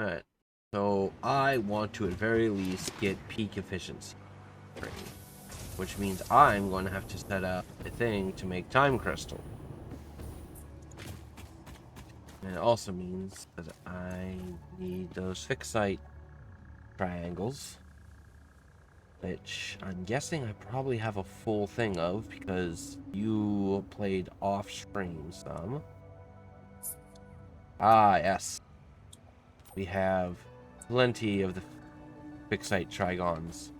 Alright. So I want to at very least get peak efficiency training, which means I'm going to have to set up a thing to make time crystal. And it also means that I need those fixite triangles, which I'm guessing I probably have a full thing of because you played off stream some. Ah, yes. We have plenty of the fixite trigons.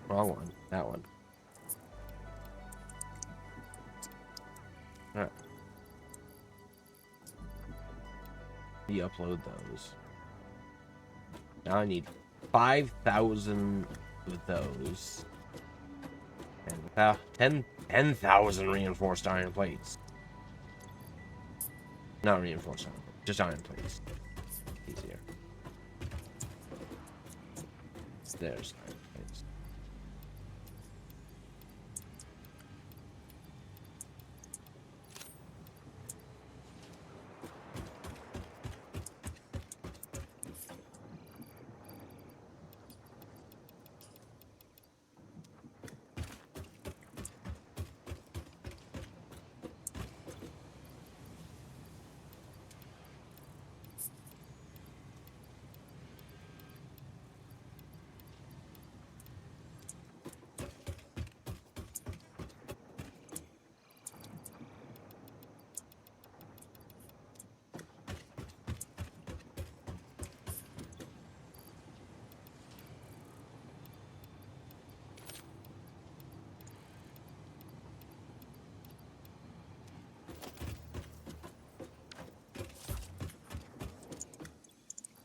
Wrong one. That one. Alright. Re-upload those. Now I need 5,000 of those. And 10,000 reinforced iron plates. Not reinforced iron plates, just iron plates. Easier. There's iron plates.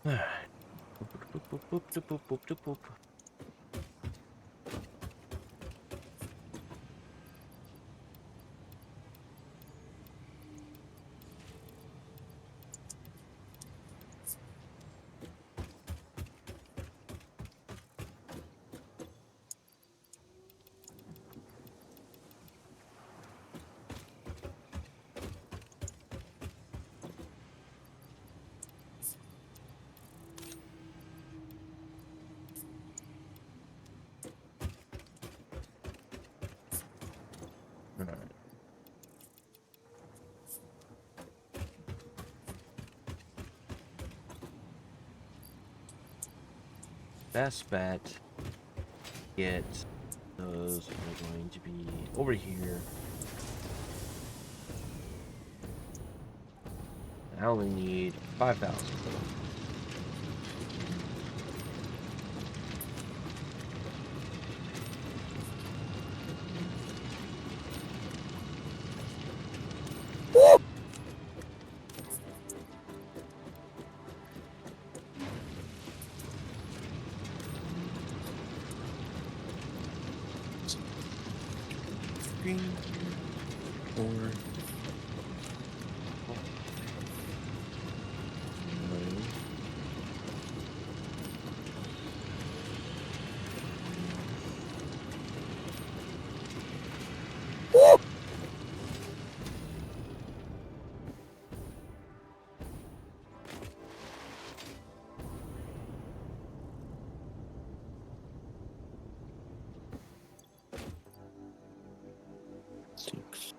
Alright. Boop, boop, boop, boop, boop, boop, boop, boop. Alright. Best bet, get those are going to be over here. I only need 5,000. Green, 4, 9. Six.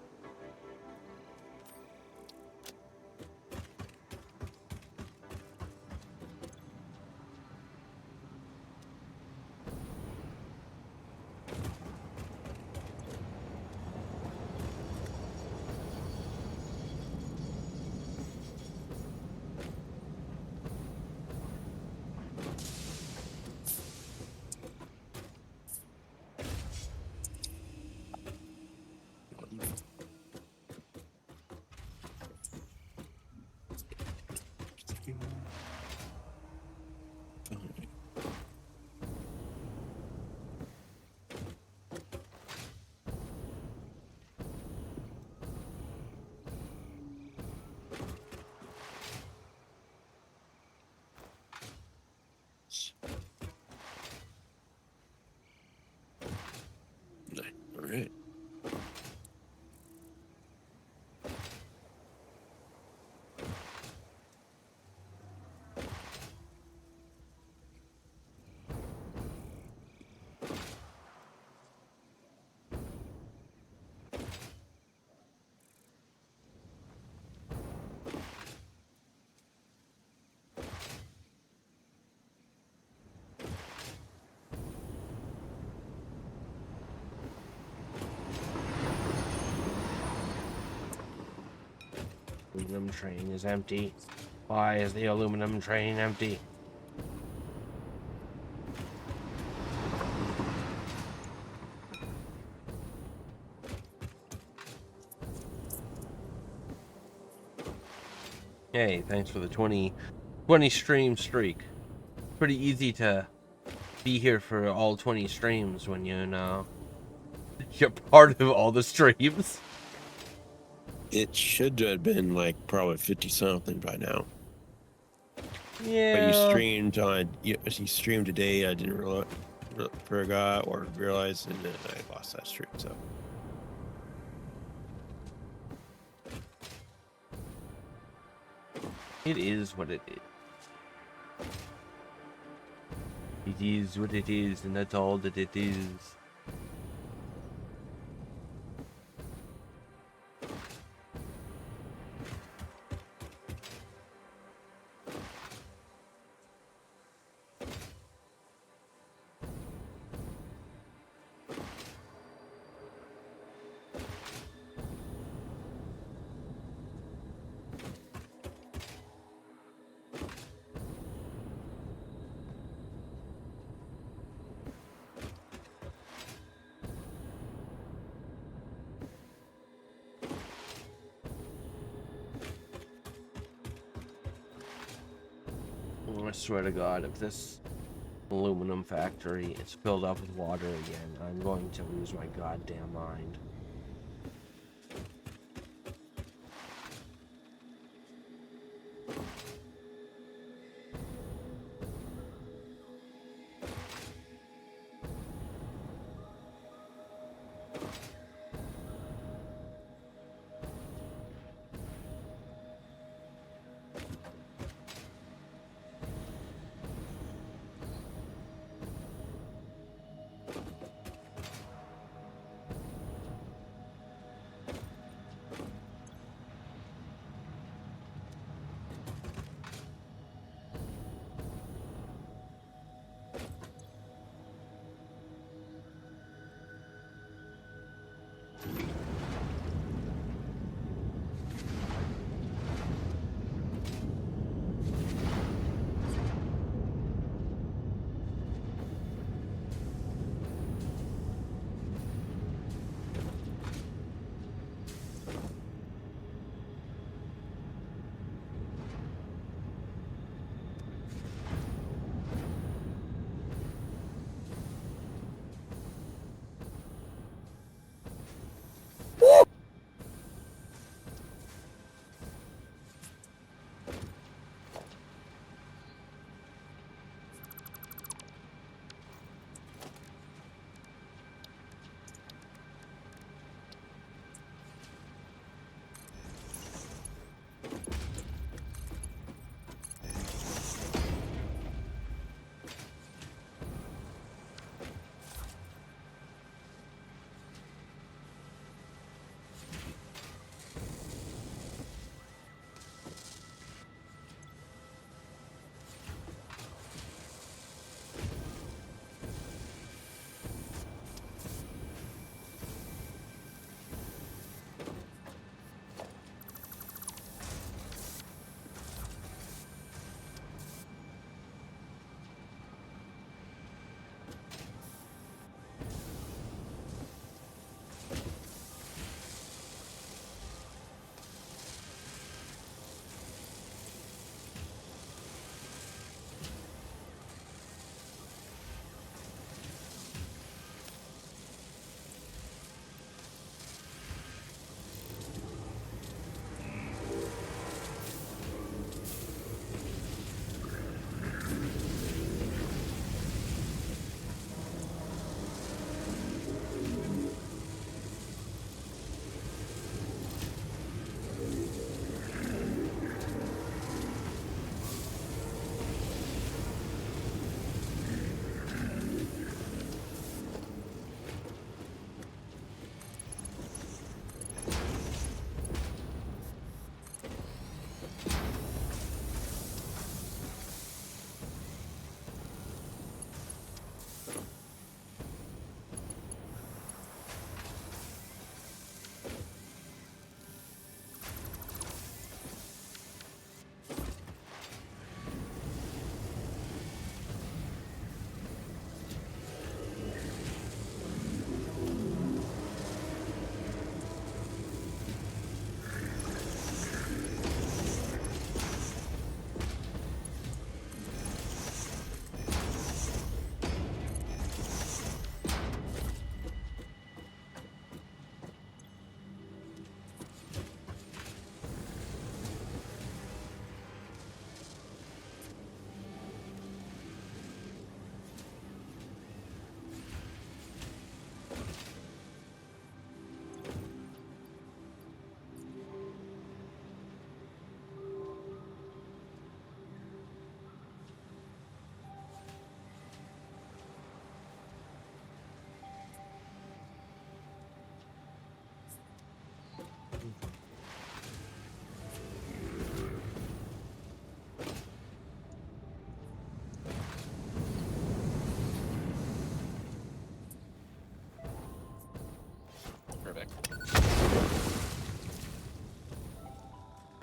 Aluminum train is empty. Why is the aluminum train empty? Hey, thanks for the 20 stream streak. Pretty easy to be here for all 20 streams when you know you're part of all the streams. It should have been like probably 50 something by now. Yeah. But you streamed today. I didn't forgot or realize, and then I lost that streak. So it is what it is. It is what it is, and that's all that it is. I swear to God, if this aluminum factory is filled up with water again, I'm going to lose my goddamn mind.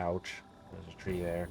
Ouch. There's a tree there.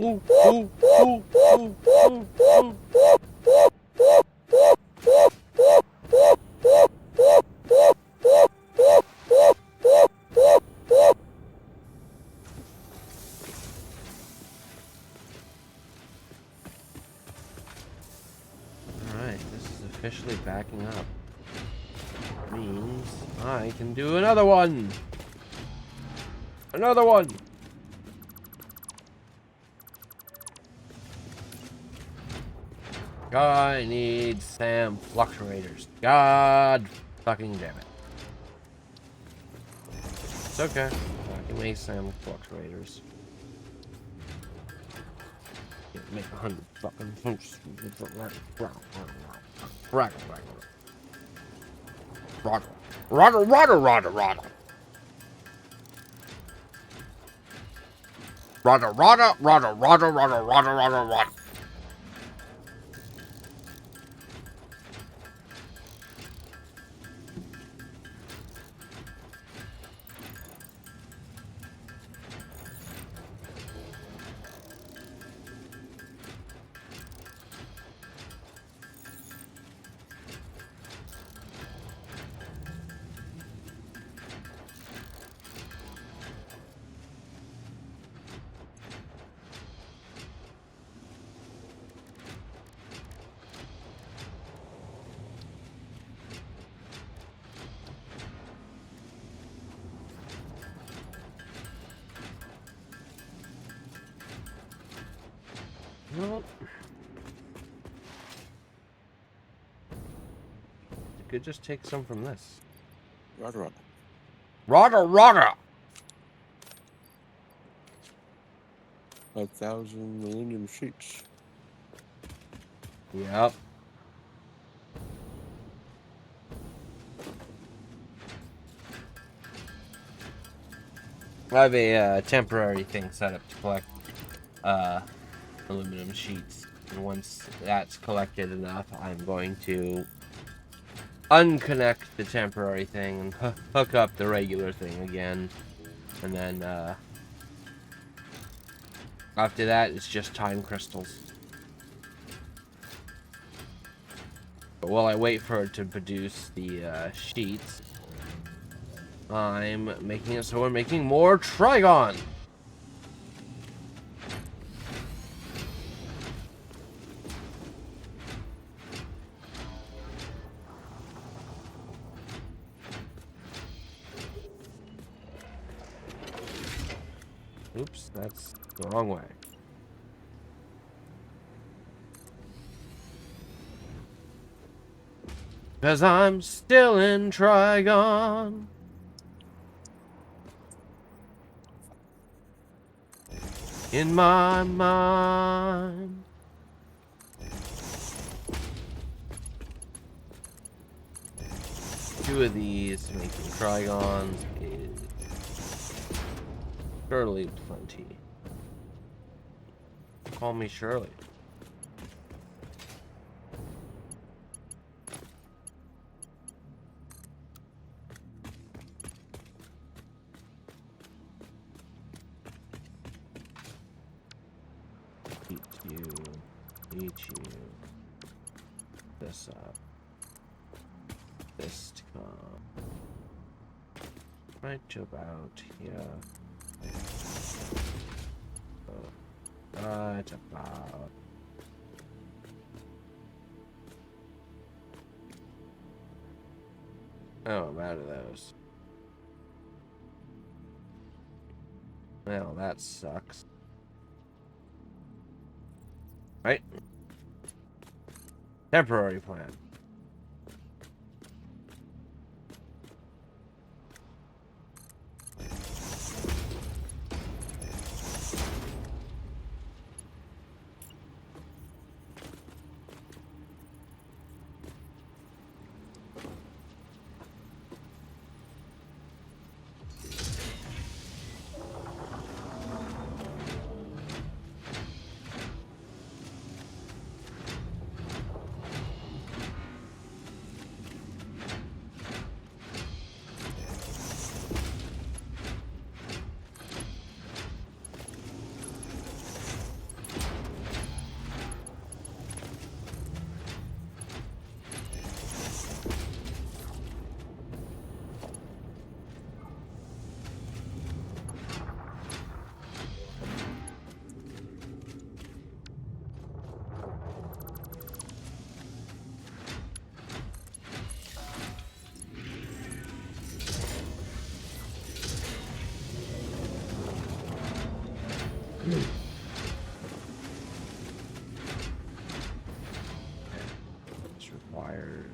Ooh, ooh, ooh, ooh, ooh, ooh. Alright, this is officially backing up. Means I can do another one! Another one! I need Sam fluctuators. God fucking damn it. It's okay. I can make Sam fluctuators. Make 100 fucking rada. Well, you could just take some from this. Rada. 1,000 millennium sheets. Yep. I have a temporary thing set up to collect aluminum sheets. And once that's collected enough, I'm going to unconnect the temporary thing and hook up the regular thing again. And then after that, it's just time crystals. But while I wait for it to produce the sheets, I'm making it so we're making more Trigon. Oops, that's the wrong way. Cause I'm still in Trigon. In my mind. Two of these making Trigons is surely plenty. Call me Shirley. Eat you. This up. This to come. Right about here. Right about. Oh, I'm out of those. Well, that sucks. Right? Temporary plan.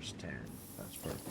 there's 10. That's perfect.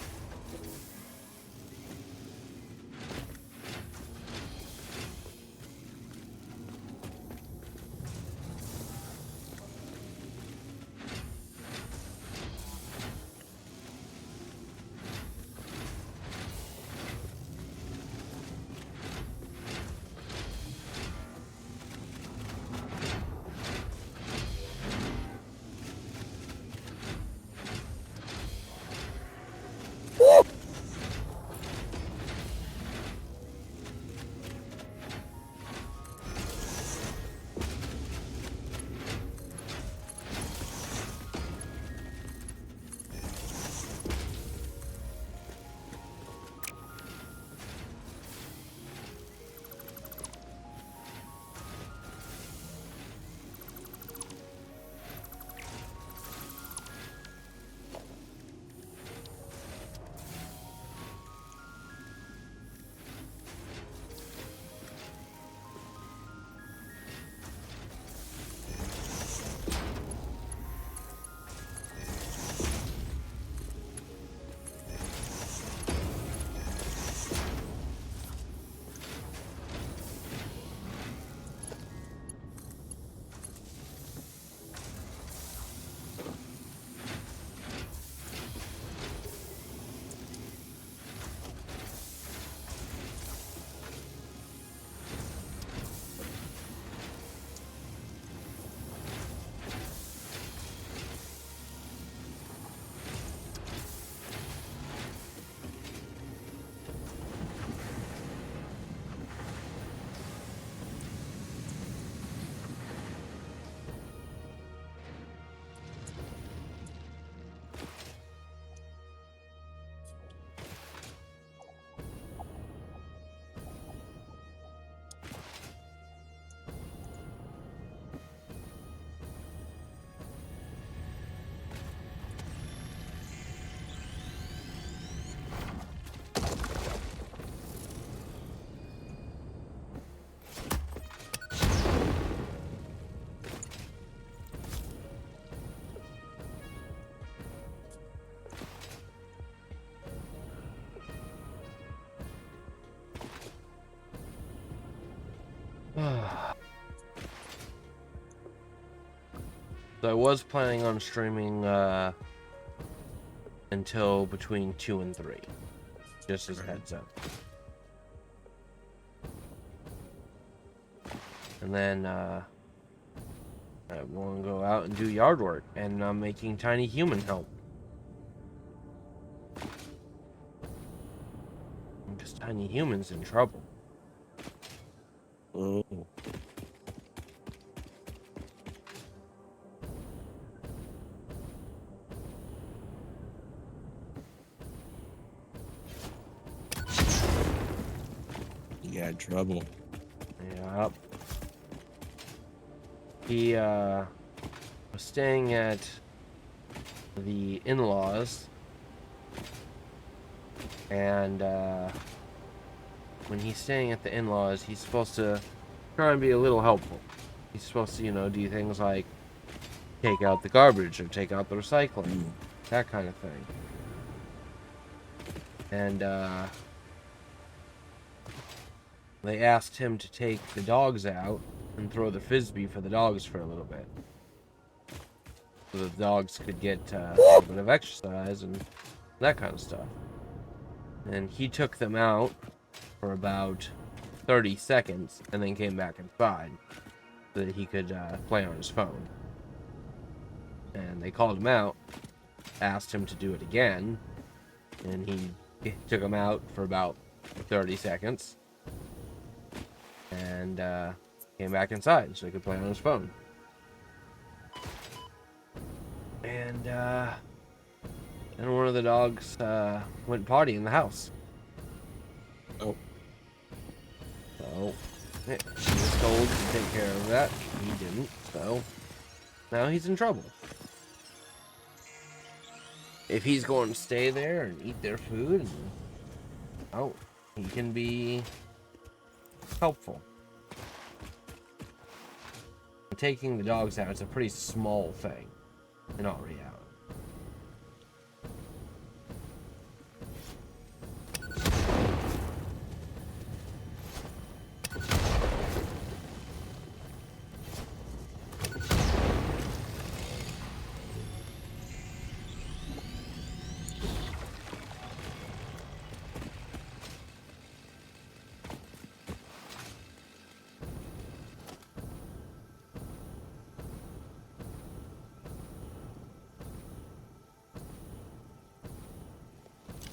So I was planning on streaming until between 2 and 3. Just as a heads up. And then I want to go out and do yard work, and I'm making Tiny Human help. Because Tiny Human's in trouble. Oh. You got trouble. Yep. He was staying at the in-laws, and when he's staying at the in-laws, he's supposed to try and be a little helpful. He's supposed to, do things like take out the garbage or take out the recycling, that kind of thing. And they asked him to take the dogs out and throw the frisbee for the dogs for a little bit, so the dogs could get a little bit of exercise and that kind of stuff. And he took them out for about 30 seconds and then came back inside so that he could play on his phone. And they called him out, asked him to do it again, and he took them out for about 30 seconds and came back inside so he could play on his phone. And then one of the dogs went potty in the house. Oh. So he was told to take care of that. He didn't, so now he's in trouble. If he's going to stay there and eat their food, he can be helpful. Taking the dogs out is a pretty small thing, in all reality.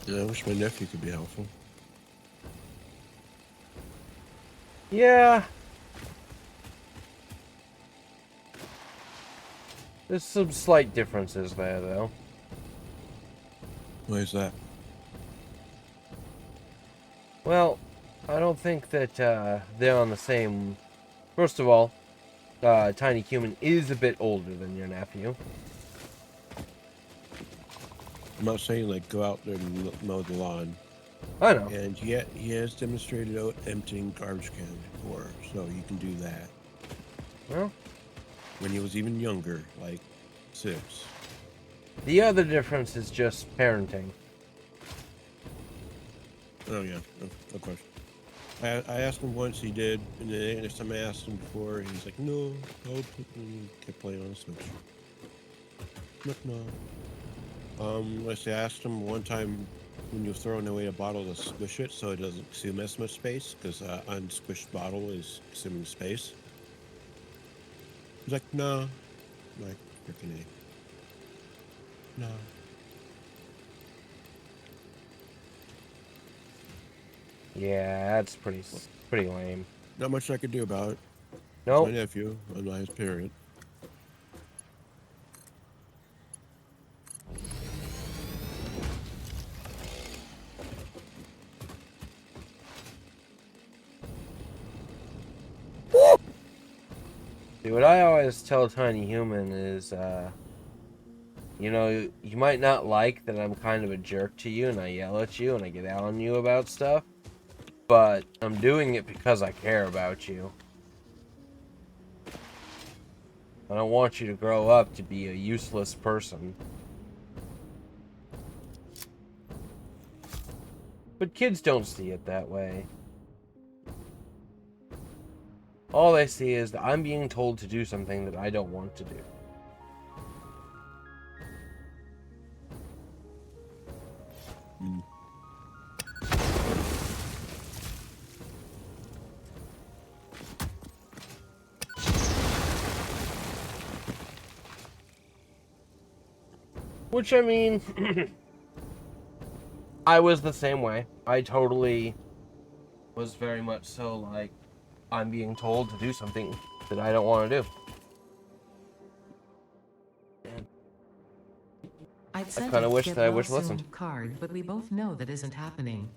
Yeah, I wish my nephew could be helpful. Yeah, there's some slight differences there, though. Why is that? Well, I don't think that they're on the same. First of all, Tiny Human is a bit older than your nephew. I'm not saying like go out there and mow the lawn. I know. And yet he has demonstrated out emptying garbage cans before, so you can do that. Well, When he was even younger, like 6. the other difference is just parenting. Oh yeah, of course. I asked him once, he did, and the next time I asked him before, he's like, no, kept playing on the Switch. No. I asked him one time when you're throwing away a bottle to squish it so it doesn't consume as much space, because unsquished bottle is consuming space. He's like, no. I'm like, freaking A. No. Yeah, that's pretty lame. Not much I could do about it. It's my Nope. nephew. I'm not his parent. See, what I always tell Tiny Human is, you know, you might not like that I'm kind of a jerk to you and I yell at you and I get out on you about stuff, but I'm doing it because I care about you. I don't want you to grow up to be a useless person. But kids don't see it that way. All they see is that I'm being told to do something that I don't want to do. Mm. Which, I mean, I was the same way. I totally was very much so like, I'm being told to do something that I don't want to do. I'd I sent kind a of wish get that I well wish listened. soon card, but we both know that isn't happening.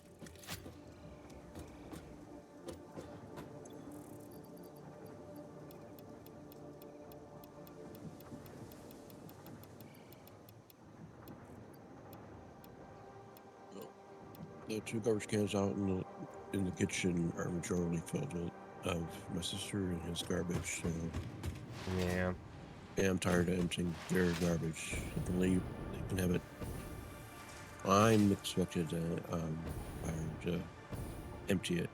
The 2 garbage cans out in the kitchen are majority filled with of my sister and his garbage. So Yeah. yeah, I'm tired of emptying their garbage. They can leave. They can have it. I'm expected to empty it.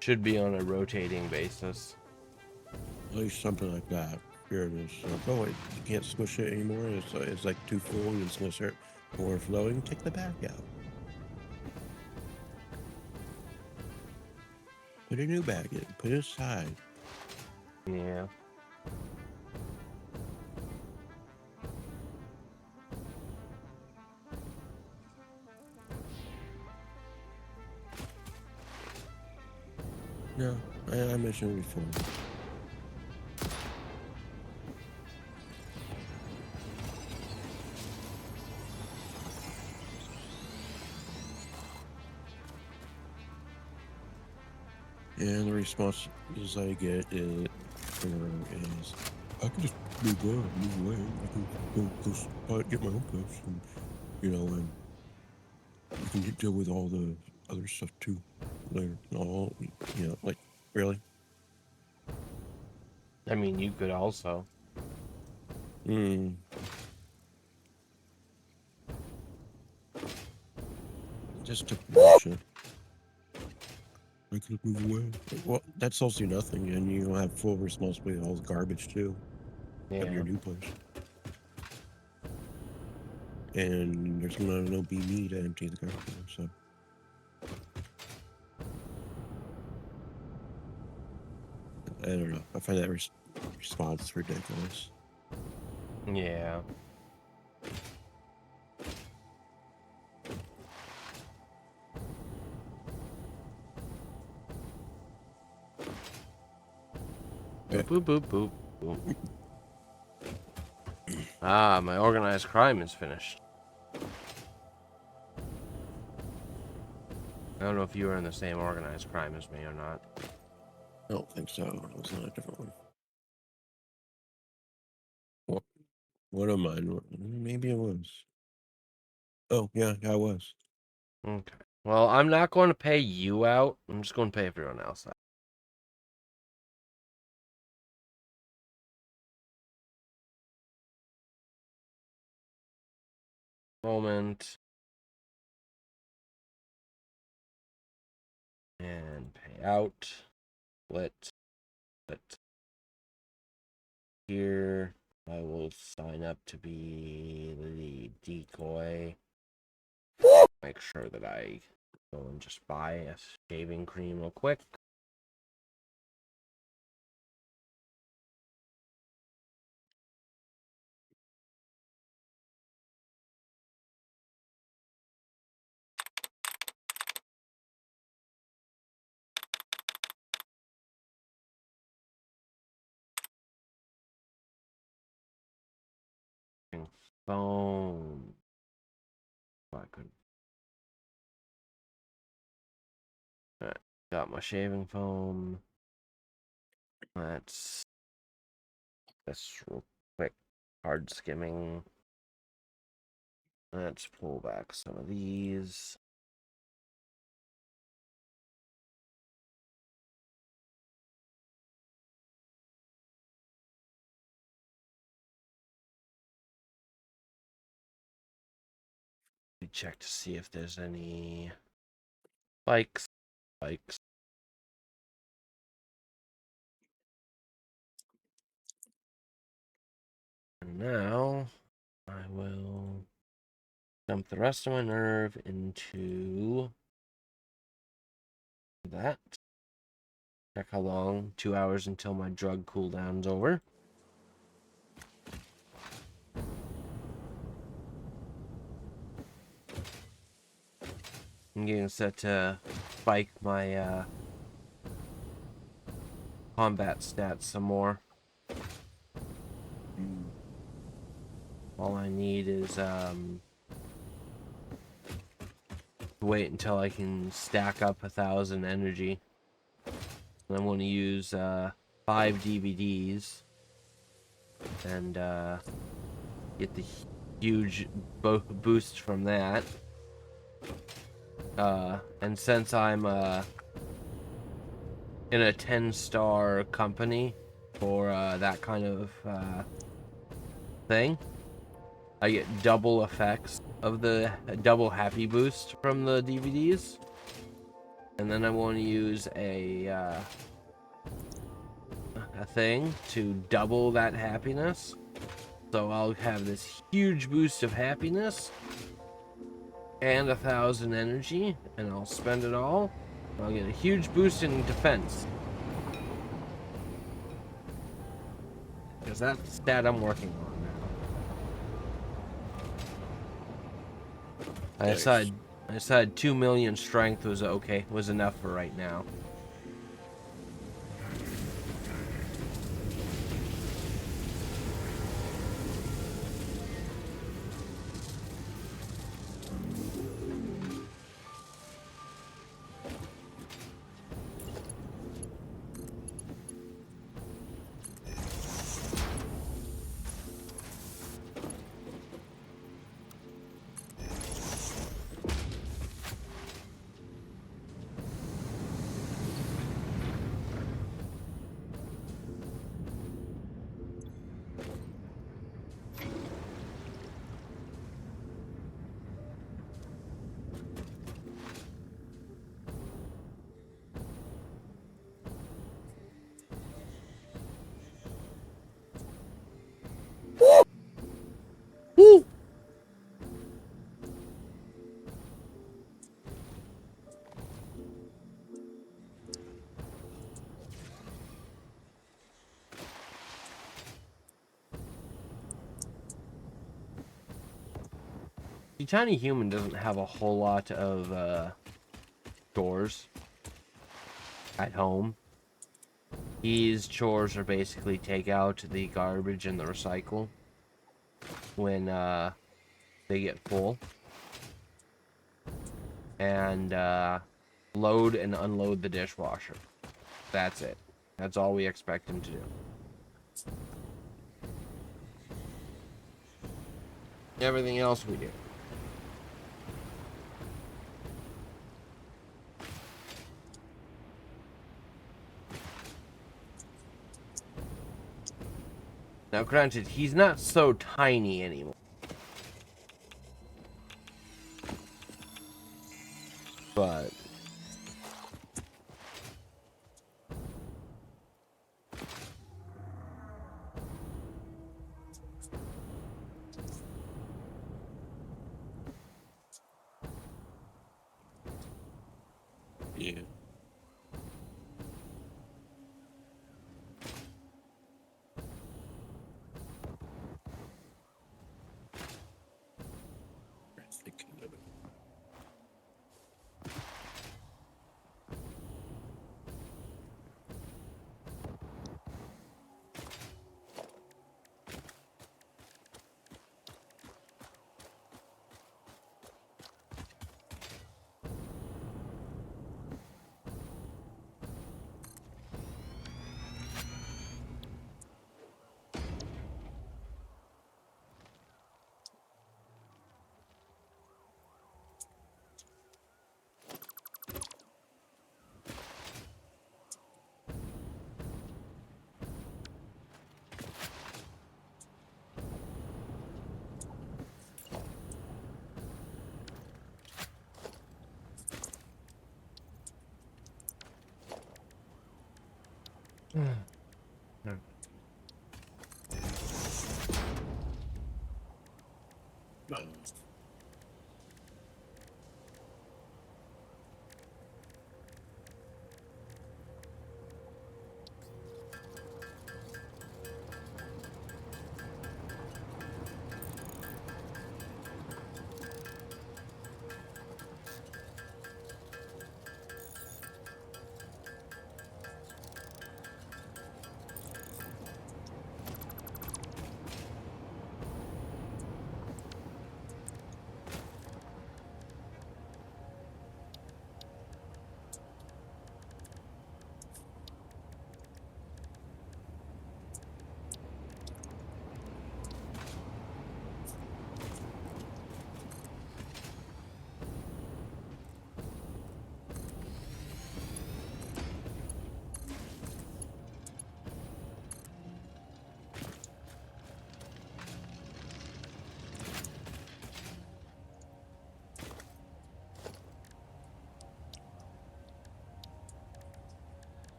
Should be on a rotating basis. At least something like that. Here it is. Oh wait, you can't squish it anymore. It's like too full and it's gonna start overflowing. Take the bag out. Put a new bag in. Put it aside. Yeah. No, I mentioned it before. And the responses I get is I can just move away. I can go get my own place, and and you can deal with all the other stuff too later. All like really. I mean, you could also. Hmm. Just took bullshit. I could move away. Well, that solves you nothing, and you don't have full responsibility of all the garbage too of Yeah. your new place. And there's gonna no be me to empty the garbage, so. I don't know. I find that response is ridiculous. Yeah. Yeah. Boop, boop, boop, boop, boop. Ah, my organized crime is finished. I don't know if you were in the same organized crime as me or not. I don't think so. It was not a different one. What am I? Maybe it was. Oh, yeah, I was. Okay. Well, I'm not going to pay you out. I'm just going to pay everyone else out. Moment. And pay out. Split. Split. Here, I will sign up to be the decoy. Make sure that I go and just buy a shaving cream real quick. Phone. I could. Alright, got my shaving foam. Let's this real quick. Hard skimming. Let's pull back some of these. We check to see if there's any spikes. Spikes. And now I will dump the rest of my nerve into that. Check how long. 2 hours until my drug cooldown's over. I'm getting set to spike my combat stats some more. All I need is wait until I can stack up 1,000 energy. And I'm going to use 5 DVDs and get the huge boost from that. And since I'm in a 10-star company for that kind of thing, I get double effects of the double happy boost from the DVDs. And then I want to use a thing to double that happiness. So I'll have this huge boost of happiness and 1,000 energy, and I'll spend it all. I'll get a huge boost in defense. Because that's the stat I'm working on now. I decided 2 million strength was enough for right now. Tiny Human doesn't have a whole lot of chores at home. His chores are basically take out the garbage and the recycle when they get full, and load and unload the dishwasher. That's it. That's all we expect him to do. Everything else we do. Now, granted, he's not so tiny anymore. But Yeah. Thinking of it. No.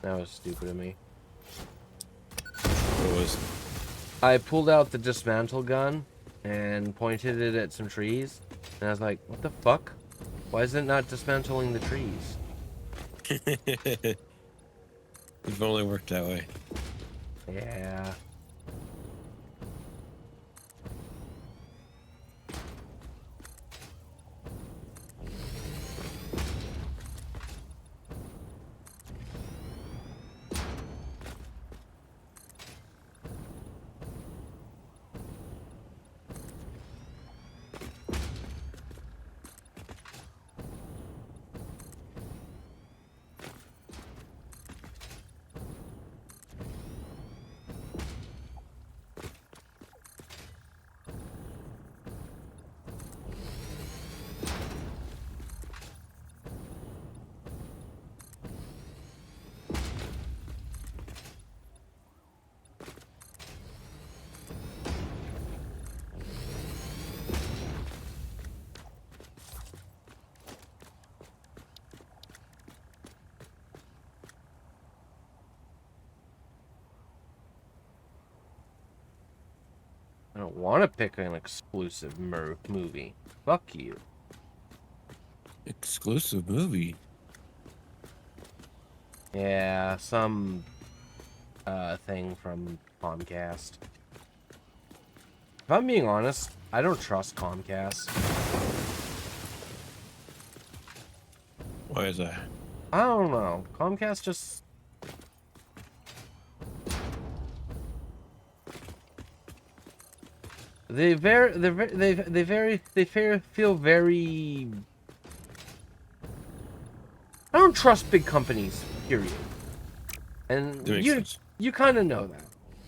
that was stupid of me. What was? I pulled out the dismantle gun and pointed it at some trees, and I was like, "What the fuck? Why is it not dismantling the trees?" If only worked that way. Yeah. I don't want to pick an exclusive movie. Fuck you. Exclusive movie. Yeah, some thing from Comcast. If I'm being honest, I don't trust Comcast. Why is that? I don't know. Comcast just... They feel very... I don't trust big companies, period. And That makes sense. you kind of know that.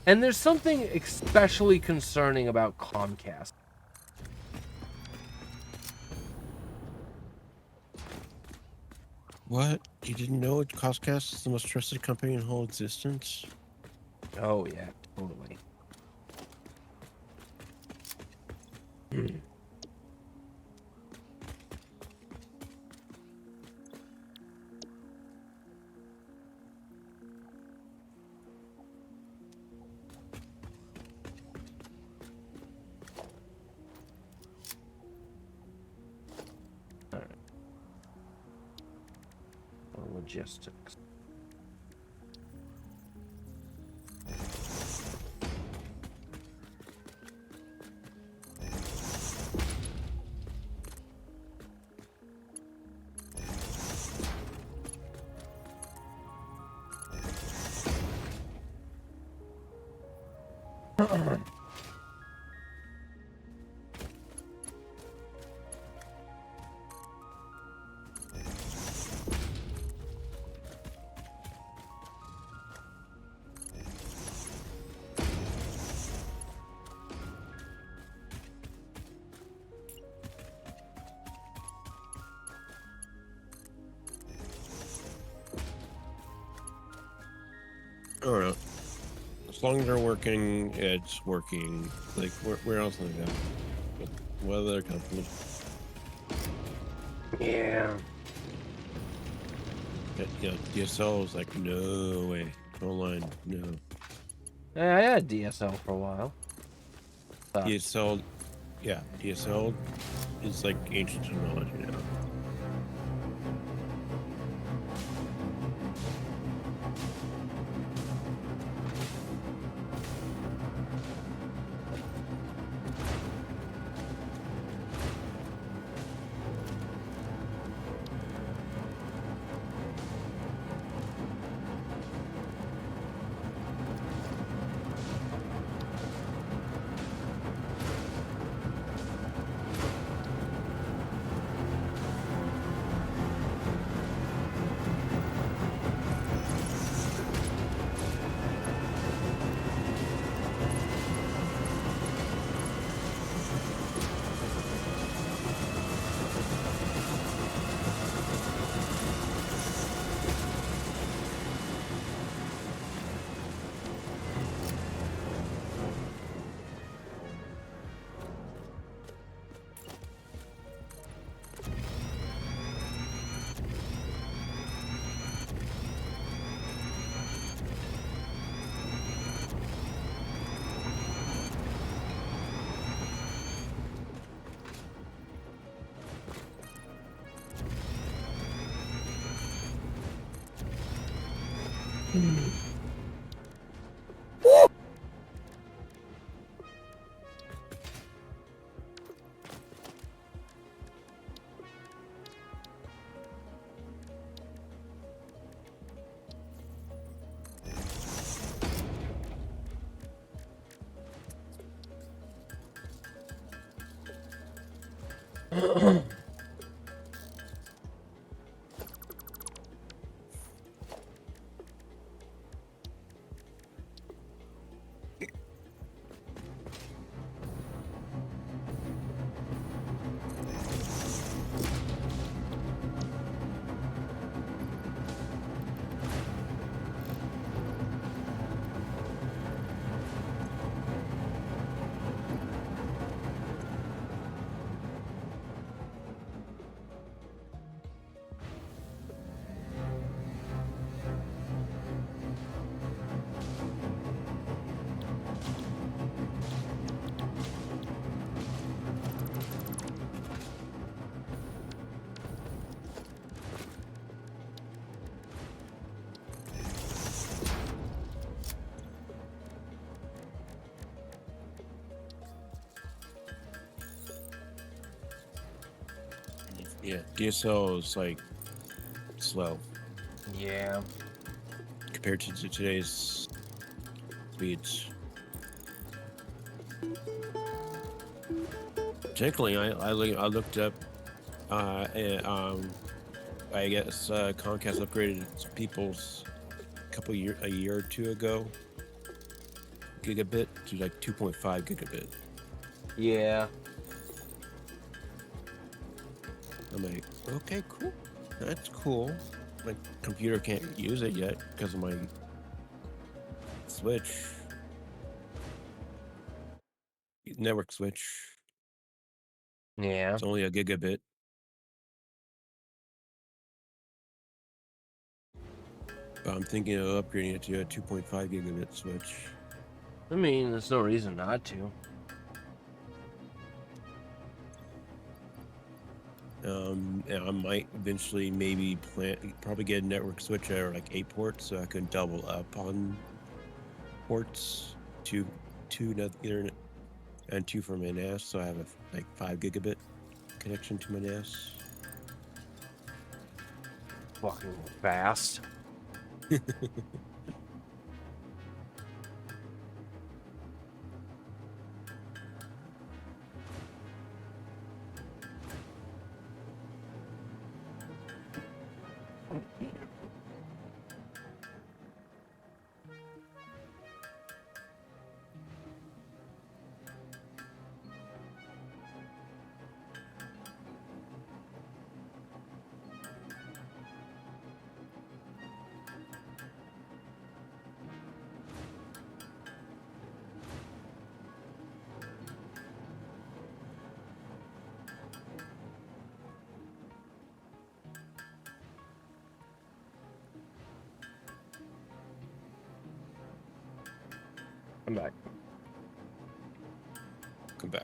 And there's something especially concerning about Comcast. What? You didn't know Comcast is the most trusted company in whole existence? Oh yeah, totally. Alright. Logistics. I don't know. As long as they're working, it's working. Like, where else are they go? What other company? Yeah. Yeah, DSL is like, no way. Online, no. I had DSL for a while. DSL, yeah, DSL is like ancient technology now. Yeah, DSL is like slow Yeah. compared to today's speeds. Technically, I looked up. And, I guess Comcast upgraded people's a year or two ago, gigabit to like 2.5 gigabit. Yeah. I'm like, okay, cool. That's cool. My computer can't use it yet because of my switch. Network switch. Yeah. It's only a gigabit. But I'm thinking of upgrading it to a 2.5 gigabit switch. I mean, there's no reason not to. And I might eventually probably get a network switch at like 8 ports so I can double up on ports, two Ethernet and 2 for my NAS, so I have a like 5 gigabit connection to my NAS. Fucking fast. I'm back. Come back.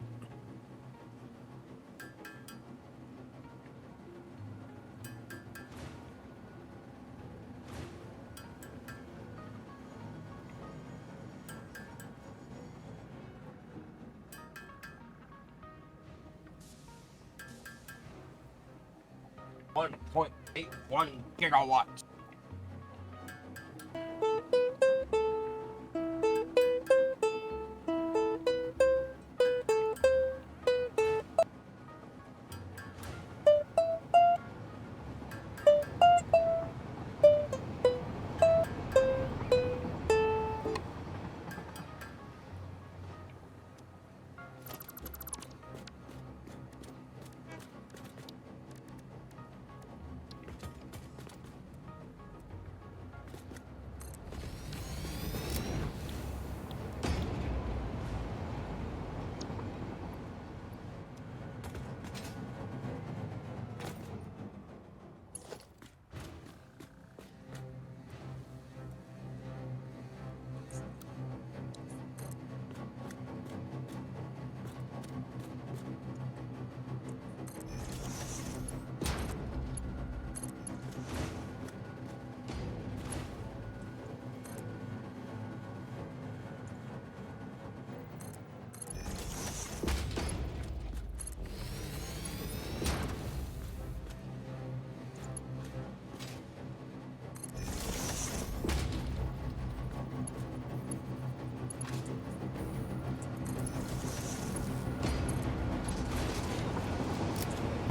One 1.81 gigawatts.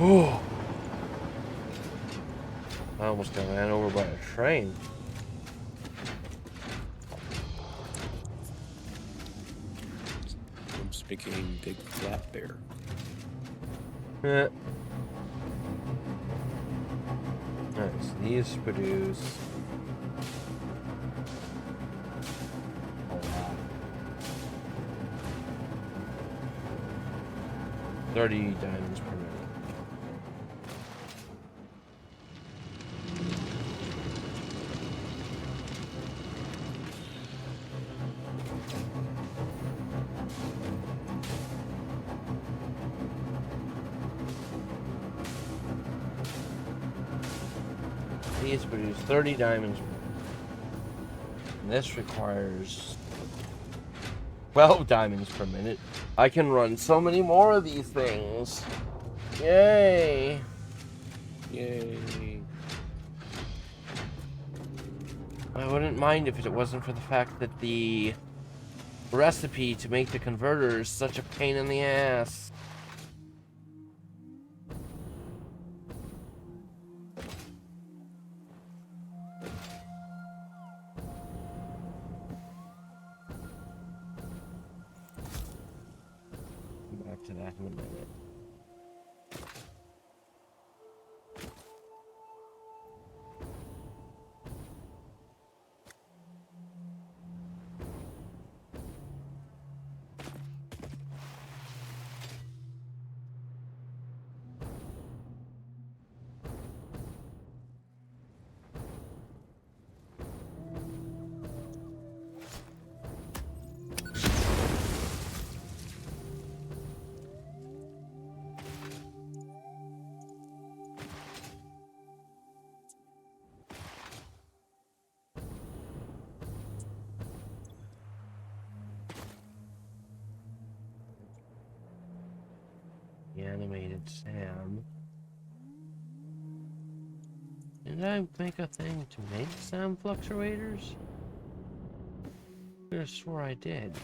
Oh, I almost got ran over by a train. I'm speaking big flat bear. Nice. These produce a lot. 30 diamonds per minute. These produce 30 diamonds. And this requires 12 diamonds per minute. I can run so many more of these things. Yay! Yay. I wouldn't mind if it wasn't for the fact that the recipe to make the converter is such a pain in the ass. Back to that in a minute. The animated Sam. Did I make a thing to make Sam fluctuators? I could have swore I did.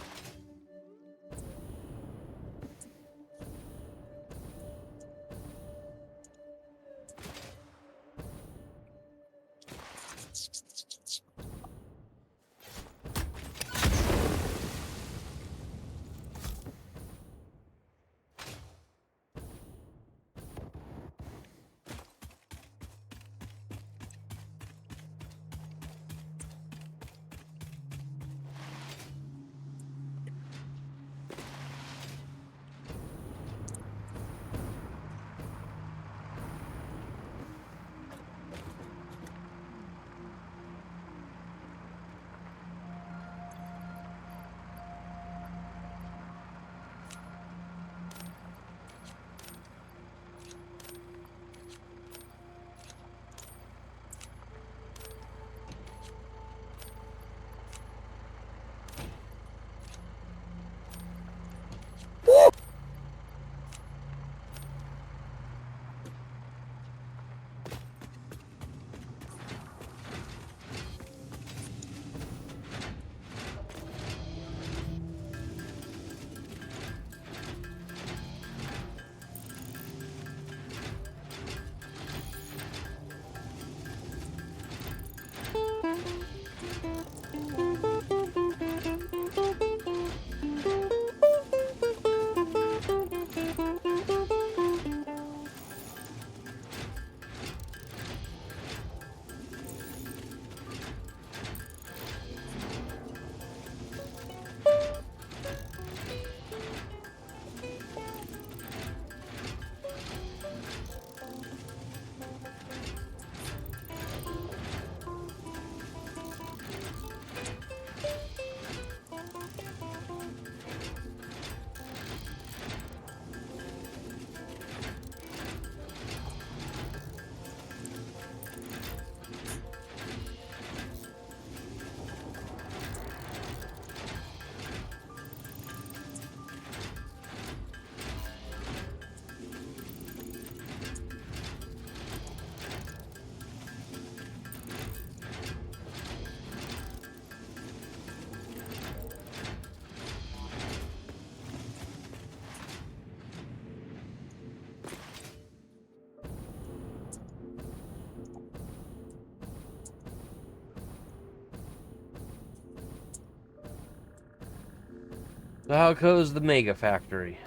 So how goes the Mega Factory?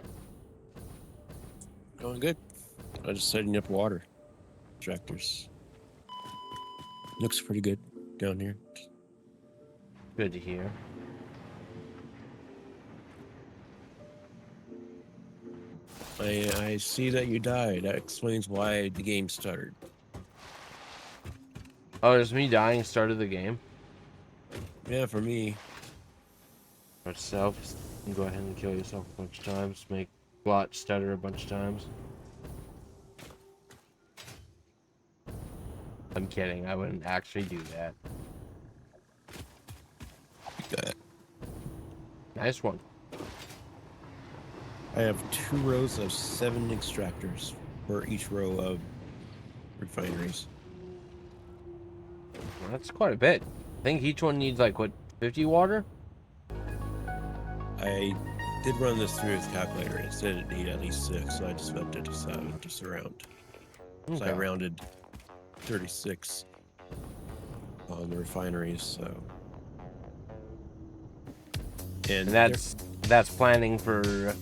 Going good. I'm just setting up water tractors. Looks pretty good down here. Good to hear. I see that you died. That explains why the game started. Oh, just me dying started the game? Yeah, for me. Yourself, you can go ahead and kill yourself a bunch of times. Make Blotch stutter a bunch of times. I'm kidding. I wouldn't actually do that. That. Nice one. I have 2 rows of 7 extractors for each row of refineries. Well, that's quite a bit. I think each one needs like what, 50 water? I did run this through his calculator. It said it needed at least 6, so I just upped it to 7, just around. So I Okay. rounded 36 on the refineries. So, And that's planning for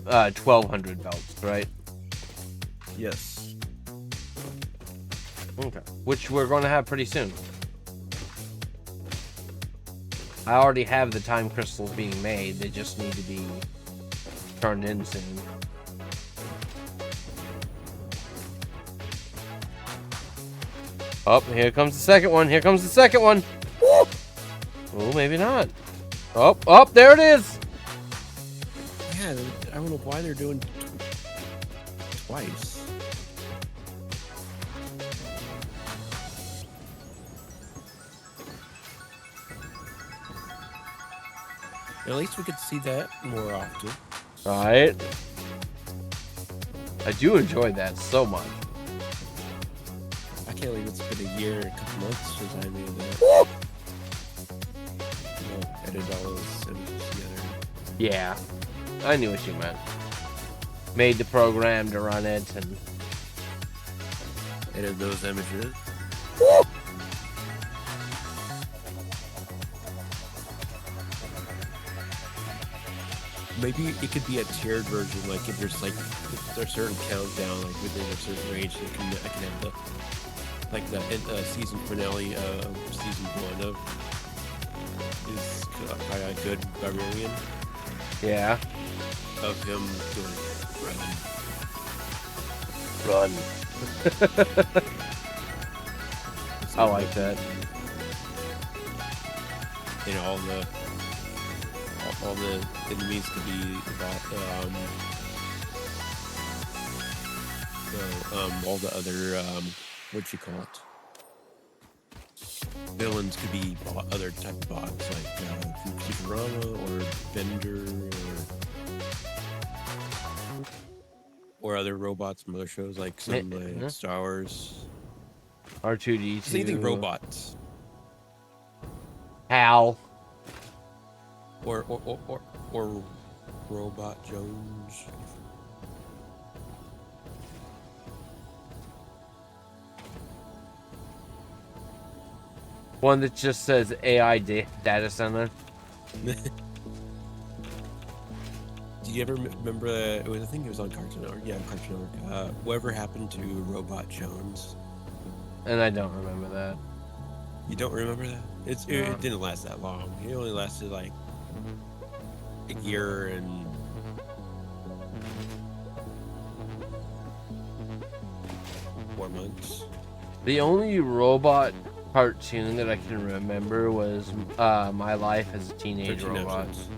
1,200 belts, right? yes, Okay. Which we're going to have pretty soon. I already have the time crystals being made. They just need to be turned in soon. Oh, here comes the second one. Here comes the second one. Woo! Oh, maybe not. Oh, there it is. yeah. I don't know why they're doing twice. At least we could see that more often. Right. I do enjoy that so much. I can't believe it's been a year and a couple months since I made that. You know, edited all those images together. Yeah, I knew what you meant. Made the program to run it, and Edited those images. Maybe it could be a tiered version, like if there's a certain countdown, like within a certain range, I can have the season finale of season 1 of is by a good barbarian yeah, of him doing run. I like that. And all the enemies could be all the other what you call it, villains could be other type of bots like Futurama or Bender or other robots from other shows like some like Star Wars. R2D2. Just anything robots Hal. or Robot Jones. One that just says AI data center. Do you ever remember? I think it was on Cartoon Network. Yeah, Cartoon Network. Whatever happened to Robot Jones? And I don't remember that. You don't remember that? It didn't last that long. It only lasted like a year and 4 months. The only robot cartoon that I can remember was My Life as a Teenage 13 Robot. episodes.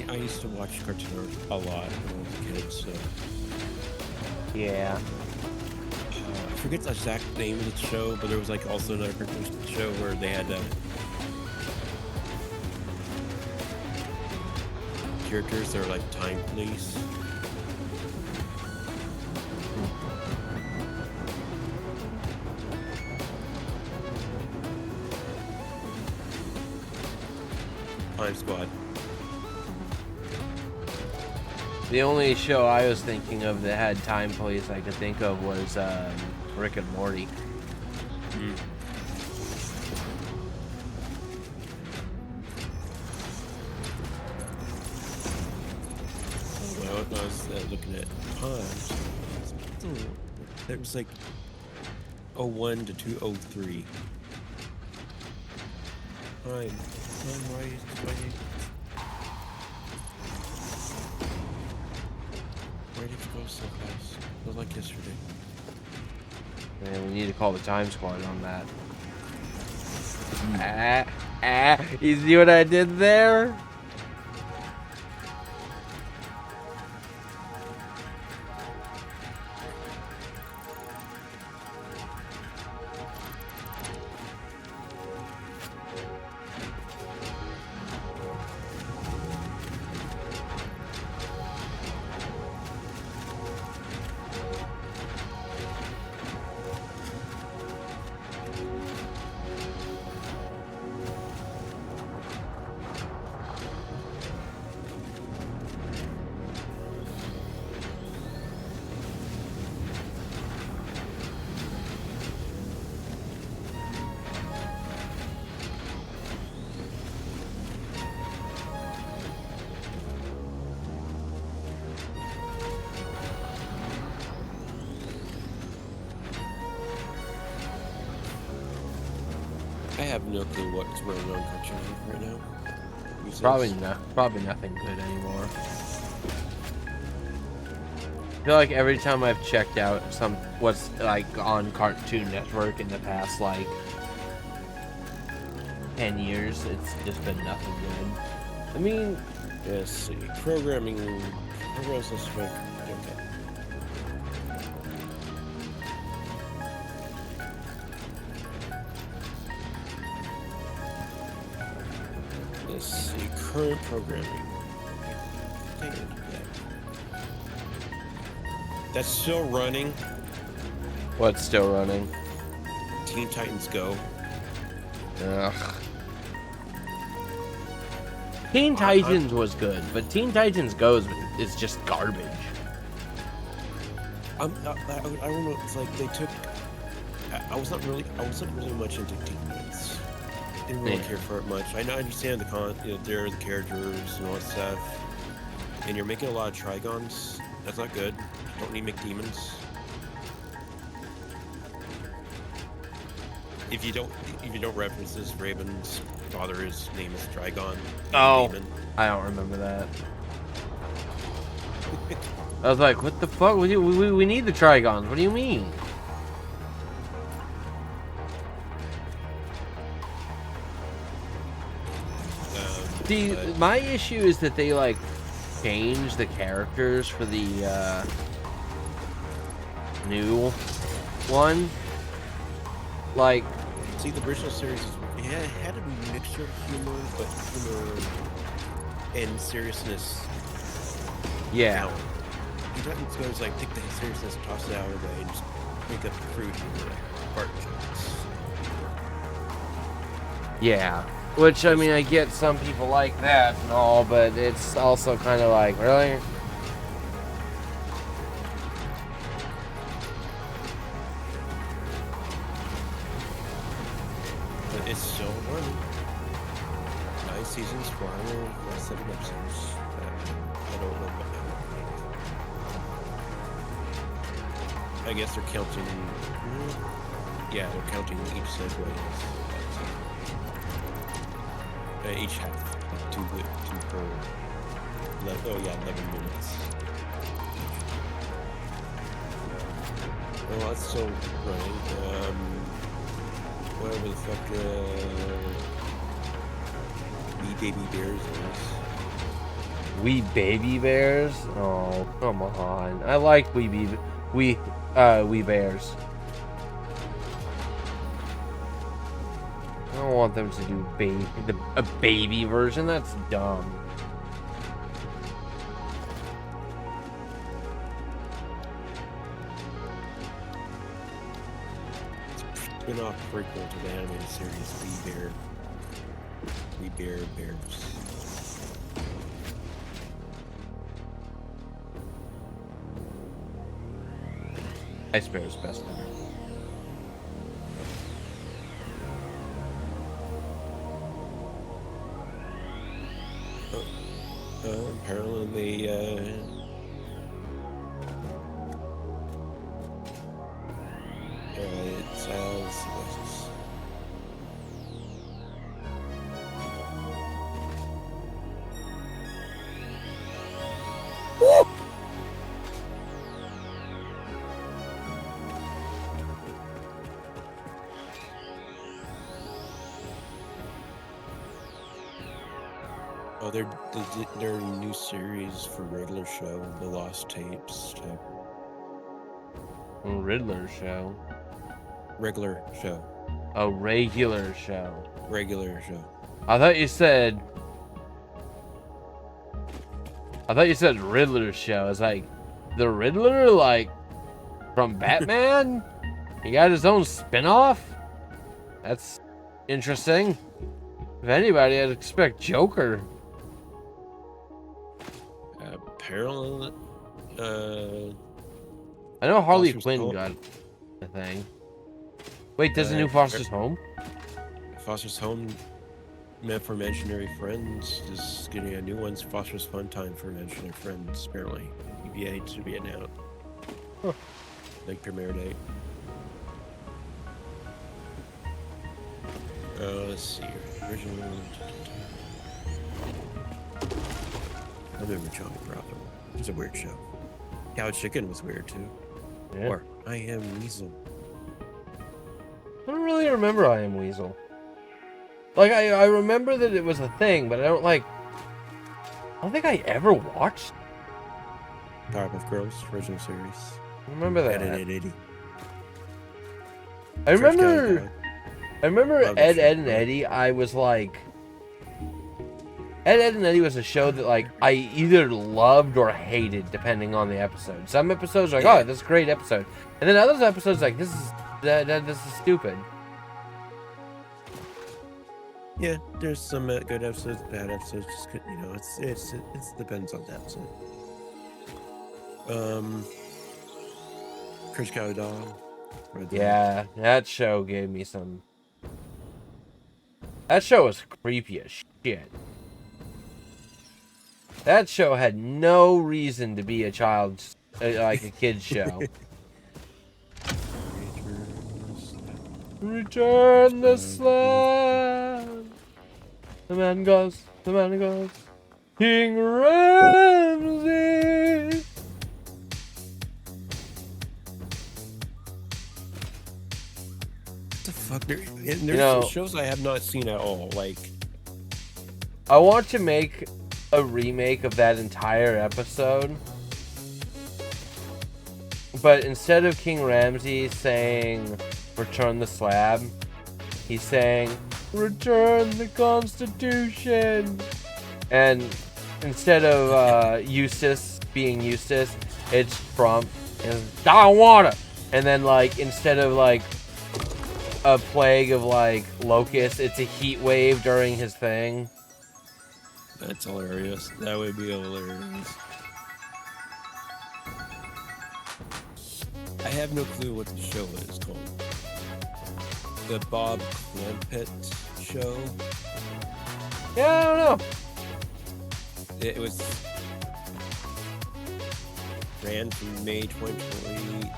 I used to watch Cartoon Network a lot when I was a kid, so Yeah. I forget the exact name of the show, but there was like also another cartoon show where they had characters that were like time police. Time Squad. The only show I was thinking of that had time police I could think of was Rick and Morty. Mm. Well, I was looking at times. It was like 01 to 203. Time. Why did it go so fast? It was like yesterday. And we need to call the time squad on that. You see what I did there? I have no clue what's running on Cartoon Network right now. Probably nothing good anymore. I feel like every time I've checked out what's like on Cartoon Network in the past like 10 years, it's just been nothing good. I mean, Let's see. Programs this week. Okay. Let's see. Current programming. That's still running. what's still running? Teen Titans Go. Ugh. Teen Titans was good, but Teen Titans Go is just garbage. I don't know. It's like they took. I wasn't really much into Teen Titans. Didn't really care for it much. I understand they're the characters and all that stuff. And you're making a lot of Trigons. That's not good. You don't need to make demons. If you don't reference this, Raven's father's name is Trigon. Oh, Demon. I don't remember that. I was like, what the fuck? We need the Trigons. What do you mean? See, my issue is that they like change the characters for the new one. Like, See, the original series it had a mixture of humor, but humor and seriousness. yeah. Teen Titans goes like take the seriousness, toss it out of the way, and just make up crude humor, fart jokes. Yeah. Which, I mean, I get some people like that and all, but it's also kind of like, really? But it's still running. 9 seasons, 407 episodes. I don't know what now. I guess they're counting. Yeah, they're counting each segue. Each half, like two per. 11 minutes. Well, that's still running. Whatever the fuck, We Baby Bears is. We Baby Bears? Oh, come on. I like We Bears. don't want them to do a baby version. That's dumb. Spin-off prequel to the animated series We Bear Bears. Ice Bear is best ever. Apparently, it says oh, their new series for regular show, The Lost Tapes type. Riddler show. Regular show. A regular show. Regular show. I thought you said Riddler show. It's like the Riddler, like from Batman. He got his own spin-off. That's interesting. If anybody, I'd expect Joker. Apparently, I know Harley Foster's Quinn Home. got a thing. Wait, there's a new Foster's Home? Foster's Home, meant for imaginary friends, is getting a new one. Foster's Fun Time for imaginary friends. Apparently, EBA to be announced. Huh. Like premiere date. Let's see. Original. I remember Johnny Bravo. It was a weird show. Cow Chicken was weird too. Yeah. Or I Am Weasel. I don't really remember I Am Weasel. Like, I remember that it was a thing, but I don't think I ever watched. Powerpuff Girls original series. I remember that. Ed, Eddie. I remember Love that Ed, show. Ed and Eddie. I was like, Ed, Ed and Eddie was a show that like I either loved or hated depending on the episode. Some episodes were like, oh, this is a great episode, and then other episodes like this is stupid. Yeah, there's some good episodes, bad episodes. Just you know, it depends on the episode. Chris Cow Dog. Yeah, that show gave me some. That show was creepy as shit. That show had no reason to be a child's, like a kid's show. Return the slab. The man goes. King Ramsay. What the fuck? There's some shows I have not seen at all. Like, I want to make a remake of that entire episode. But instead of King Ramsay saying, return the slab, he's saying, return the Constitution. And instead of Eustace being Eustace, it's Trump. And I want it. And then, like, instead of, like, a plague of, like, locusts, it's a heat wave during his thing. that's hilarious. That would be hilarious. I have no clue what the show is called. The Bob Clampett show. Yeah, I don't know. It was ran from May 2020,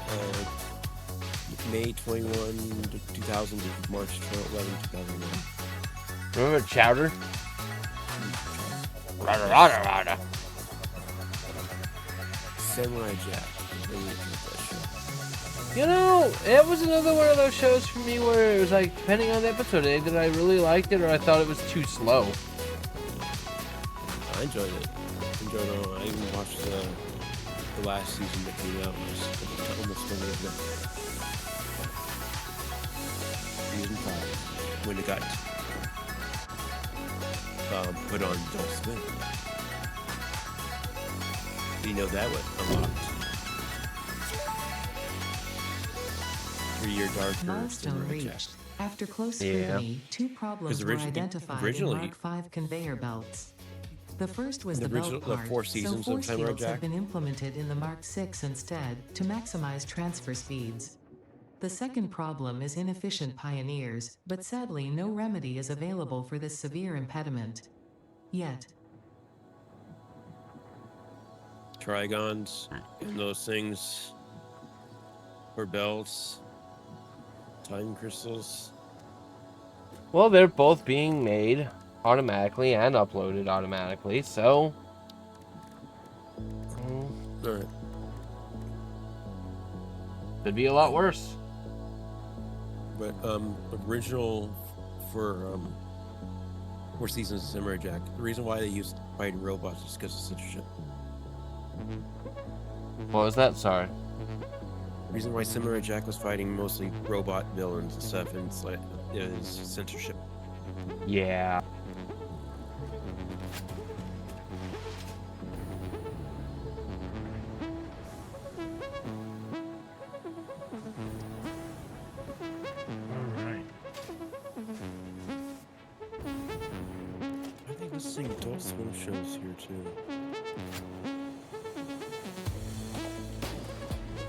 May 21 to 2000 to March 11, 2001. Remember Chowder? Samurai Jack. Really good that show. You know, it was another one of those shows for me where it was like, depending on the episode, either I really liked it or I thought it was too slow. I enjoyed it. I even watched the last season that came out. It was almost 20 years ago. season 5 when it got put on Adult Swim. You know that was unlocked 3-year darker Milestone Samurai Jack. reached. After close Yeah. scrutiny, 2 problems were identified in originally- Mark V conveyor belts. The first was The the original- belt the part, 4 so seasons of force Samurai fields have Jack. been implemented in the Mark VI instead, to maximize transfer speeds. The second problem is inefficient pioneers, but sadly no remedy is available for this severe impediment. Yet. Trigons and those things for belts, time crystals. Well, they're both being made automatically and uploaded automatically, so... All right. Could be a lot worse. But original for 4 seasons of Samurai Jack. The reason why they used fighting robots is because of censorship. What was that? Sorry. The reason why Samurai Jack was fighting mostly robot villains and stuff is censorship. Yeah. Alright. I think this thing Adult Swim shows here too.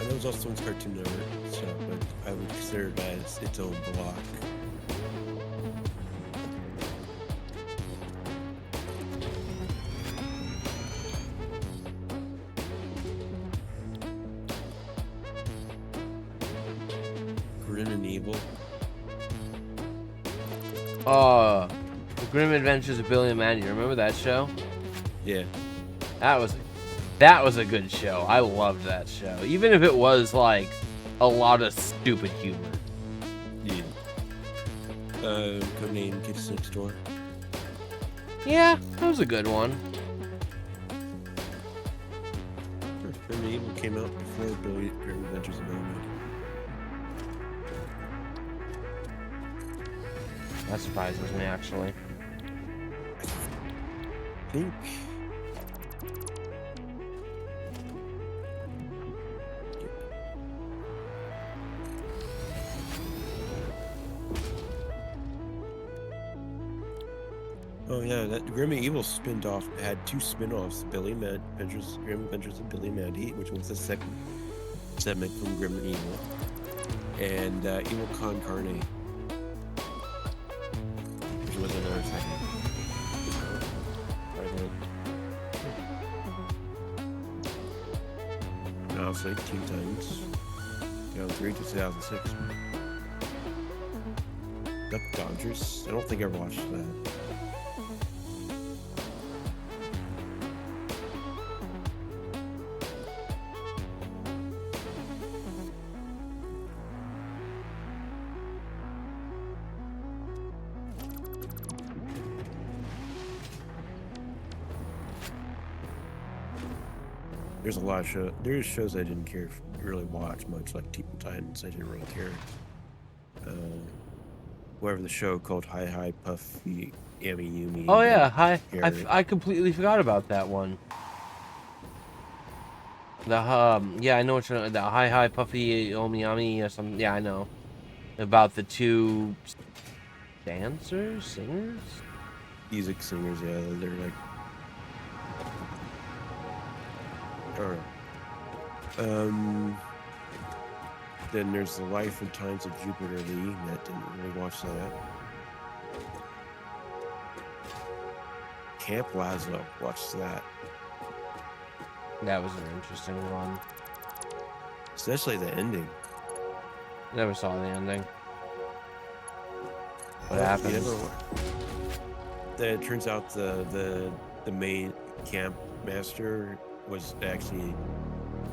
I know Adult Swim's Cartoon Network stuff, but I would consider it as its own block. Grim and Evil. The Grim Adventures of Billy and Mandy. Remember that show? Yeah. That was a good show. I loved that show. Even if it was like a lot of stupid humor. Yeah. Codename Kids Next Door. Yeah, that was a good one. Grim and Evil came out before Grim Adventures of Billy and Mandy. That surprises me, actually. I think. Oh yeah, that Grim and Evil spinned off had 2 spin-offs: Grim Adventures of Billy and Mandy, which was the second segment from Grim and Evil, and Evil Con Carne, which was another segment. Now it's like Teen Titans. 2003 to 2006. Duck Dodgers. I don't think I ever watched that. There's a lot of shows. There's shows I didn't care to really watch much, like Teen Titans. I didn't really care. Whatever the show called Hi Hi Puffy Yummy Yumi. Oh yeah, hi. Harry. I completely forgot about that one. The yeah, I know what you're. The Hi Hi Puffy Yummy or something. Yeah, I know. About the 2 dancers, singers. Music singers, yeah, they're like. Alright. Then there's The Life and Times of Jupiter Lee. That didn't really watch that. Camp Lazlo, watched that. That was an interesting one. Especially the ending. Never saw the ending. What You happens? It turns out the main camp master was actually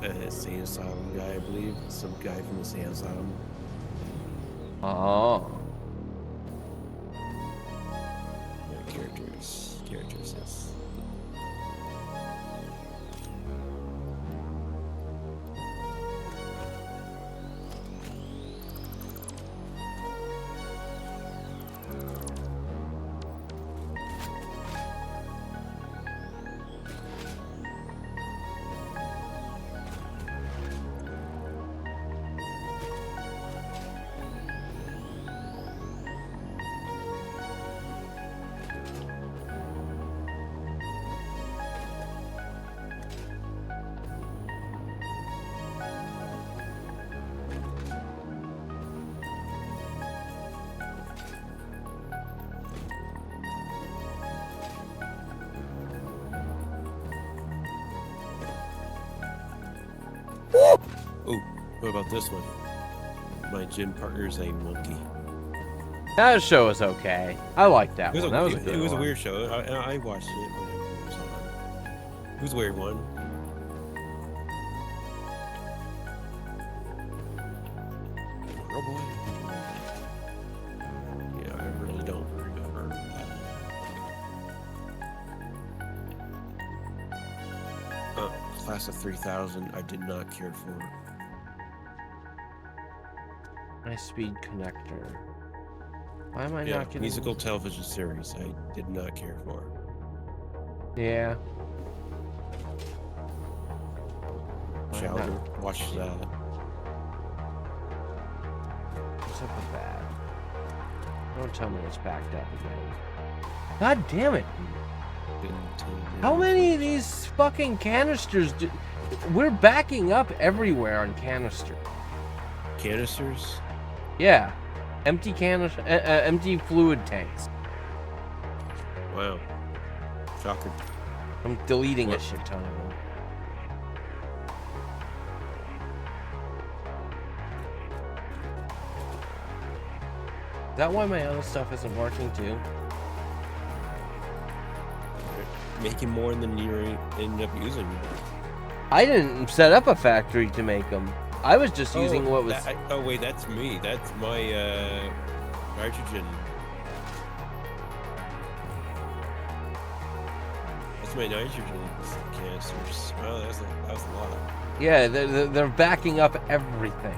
a insane asylum guy, I believe. Some guy from the insane asylum. Oh. Yeah, characters, yes. Oh, what about this one? My gym partner is a monkey. That show was okay. I liked that one. That was a good It was a one. weird show. I watched it when it was on. It was a weird one. Oh boy. Yeah, I really don't remember that. Class of 3000, I did not care for. High-speed connector. Why am I Yeah, not getting musical television series, I did not care for. Yeah. Why Shall not? watch that. What's up with that? Don't tell me it's backed up again. God damn it! How many of these fucking canisters do... We're backing up everywhere on canister. Canisters? Yeah. Empty canister... empty fluid tanks. Wow. Shocker. I'm deleting a What? shit ton of them. Is that why my other stuff isn't working too? Making more than you end up using. I didn't set up a factory to make them. I was just using what was... Oh wait, that's me. That's my nitrogen. That's my nitrogen canisters. Wow, that was a lot. Yeah, they're backing up everything.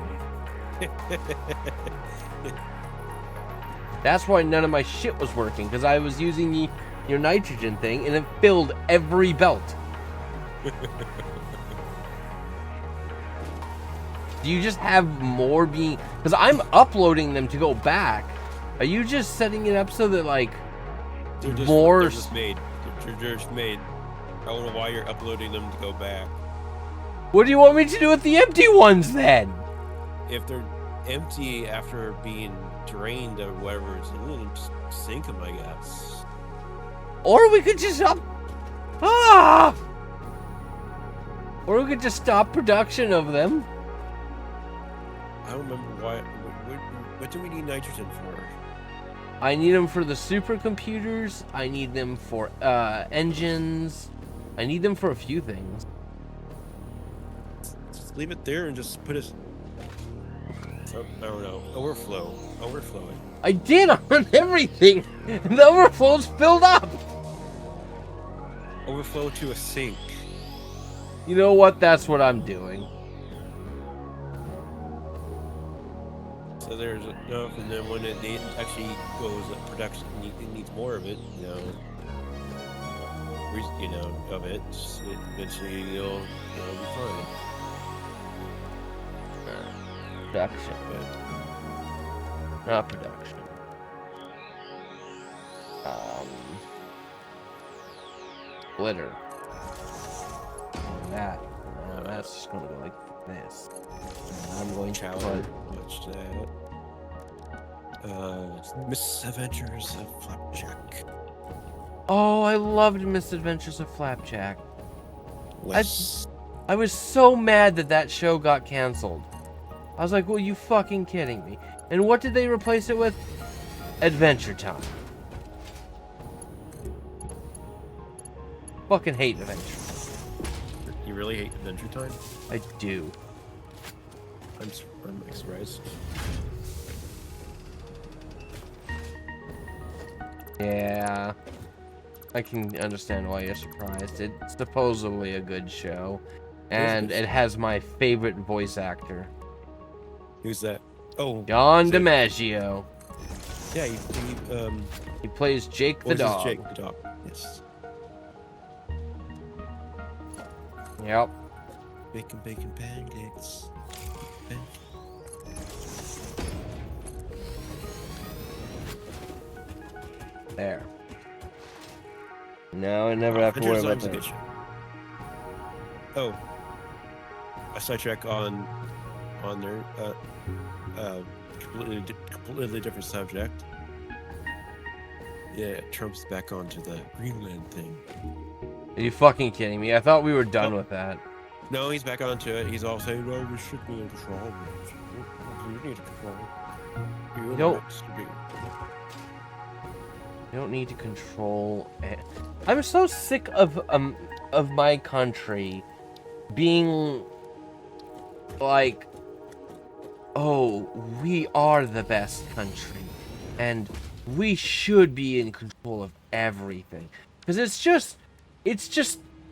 That's why none of my shit was working, because I was using your nitrogen thing, and it filled every belt. Do you just have more being... Because I'm uploading them to go back. Are you just setting it up so that, like, They're more... just made. They're just made. I don't know why you're uploading them to go back. What do you want me to do with the empty ones, then? If they're empty after being drained or whatever, just sink them, I guess. Or we could just Or we could just stop production of them. I don't remember why. What do we need nitrogen for? I need them for the supercomputers. I need them for engines. I need them for a few things. Just leave it there and just put it. Oh, I don't know. Overflowing. I did on everything. The overflow's filled up. Overflow to a sink. You know what? That's what I'm doing. So there's enough, and then when it actually goes up production, it needs more of it. Of it. Eventually you'll be fine. Production, not production. Glitter. That. That's just gonna go like this. And I'm going to put... Watch that. Misadventures of Flapjack. Oh, I loved Misadventures of Flapjack. Wes. I was so mad that show got canceled. I was like, well, you fucking kidding me. And what did they replace it with? Adventure Time. Fucking hate Adventure Time. You really hate Adventure Time? I do. I'm surprised. Yeah. I can understand why you're surprised. It's supposedly a good show. And it has my favorite voice actor. Who's that? Oh, John DiMaggio. Yeah, He plays Jake the dog. Jake the dog. Yes. Yep. Bacon pancakes. There. No, I never have to worry about that. Oh, a sidetrack on their completely different subject. Yeah, Trump's back onto the Greenland thing. Are you fucking kidding me? I thought we were done with that. No, he's back onto it. He's all saying, "No, we should be in control. We need to control. You Don't- next to be." You don't need to control it. I'm so sick of my country being like, oh, we are the best country, and we should be in control of everything. Because it's just,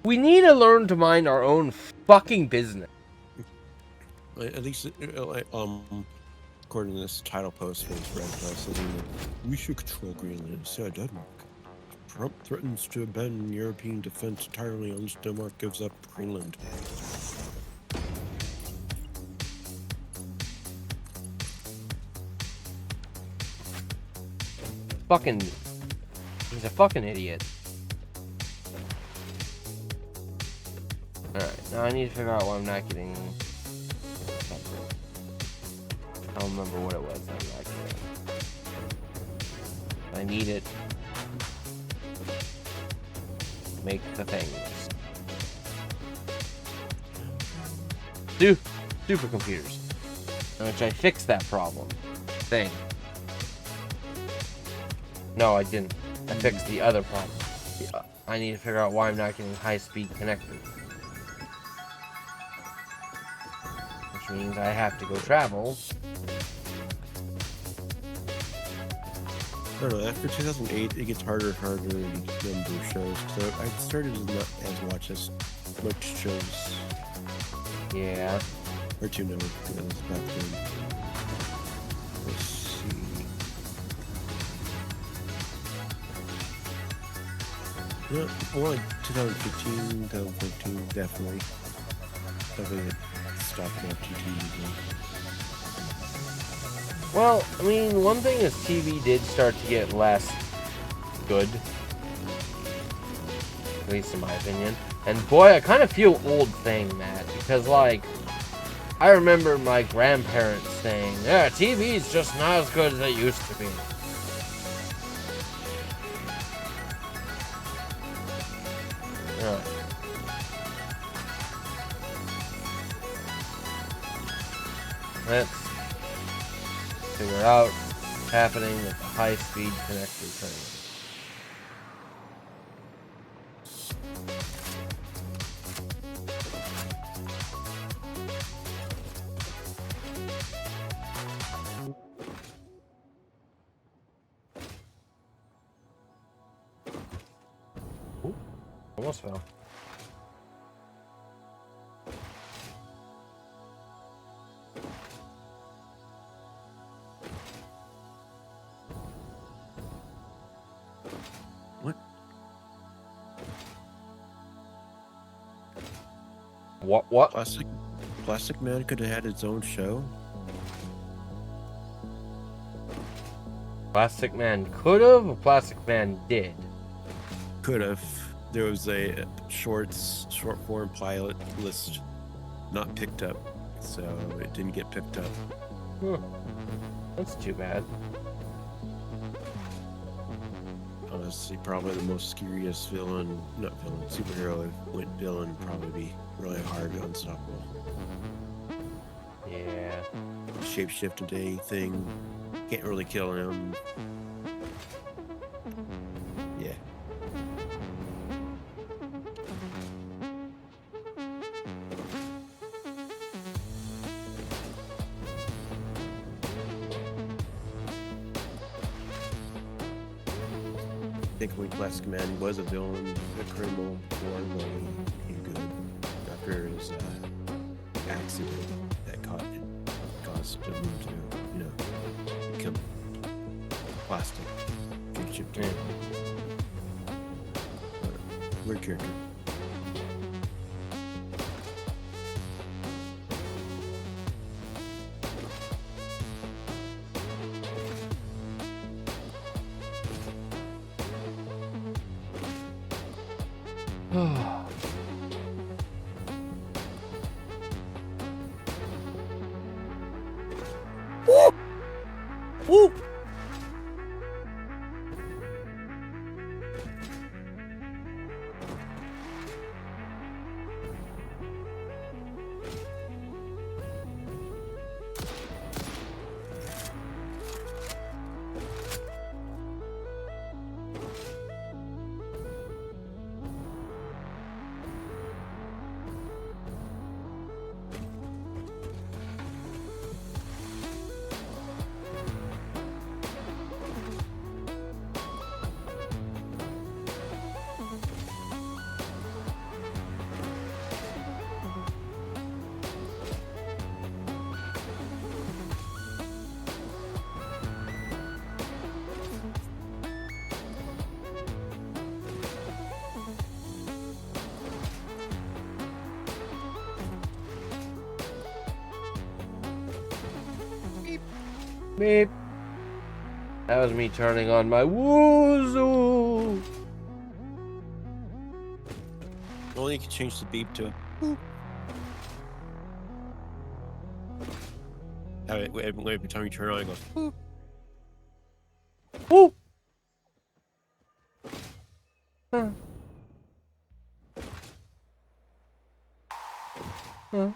we need to learn to mind our own fucking business. At least, according to this title post for this red post, we should control Greenland instead of Denmark. Trump threatens to abandon European defense entirely unless Denmark gives up Greenland. Fucking, he's a fucking idiot. Alright, now I need to figure out why I'm not getting something. I don't remember what it was I'm not getting. I need it. Make the things. Supercomputers. Which I fixed that problem. Thing. No, I didn't. I fixed the other problem. I need to figure out why I'm not getting high-speed connected. Which means I have to go travel. I don't know, after 2008, it gets harder and harder to number shows. So I started to not as watch as much shows. Yeah. Or two now, because back then. Let's see. Yeah, more like 2015, 2014, definitely. Definitely stopped watching TV. Well, I mean, one thing is TV did start to get less good. At least in my opinion. And boy, I kind of feel old saying that. Because, like, I remember my grandparents saying, yeah, TV's just not as good as it used to be. Yeah. Let's figure out what's happening with the high-speed connector thing. Ooh, almost fell. What? Plastic Man could have had its own show. Plastic Man could have, or Plastic Man did? Could have. There was a short form pilot list not picked up, so it didn't get picked up. That's too bad. Honestly, probably the most scariest superhero villain probably be really hard and unstoppable. Yeah. Shapeshift into anything, can't really kill him. Yeah. I think when Plastic Man was a villain, a criminal before he became good after his accident that caused him to, become plastic. Get shipped in. Weird character. Woo! Beep. That was me turning on my woozoo. Only you can change the beep to a boop. Every time you turn it on, it goes boop. Woo. Huh. Huh.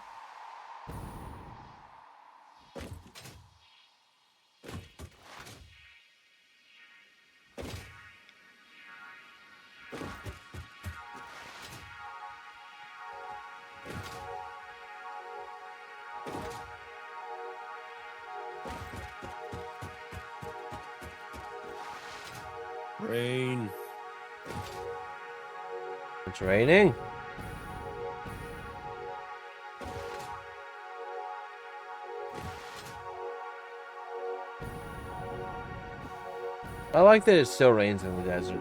Rain. It's raining. I like that it still rains in the desert.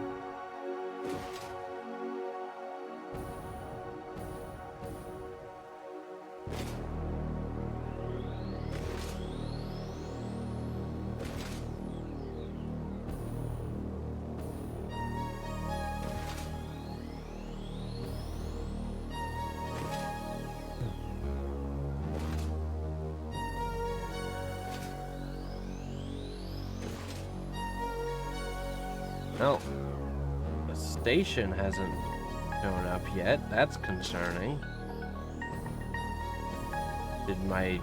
No. The station hasn't shown up yet. That's concerning. Did my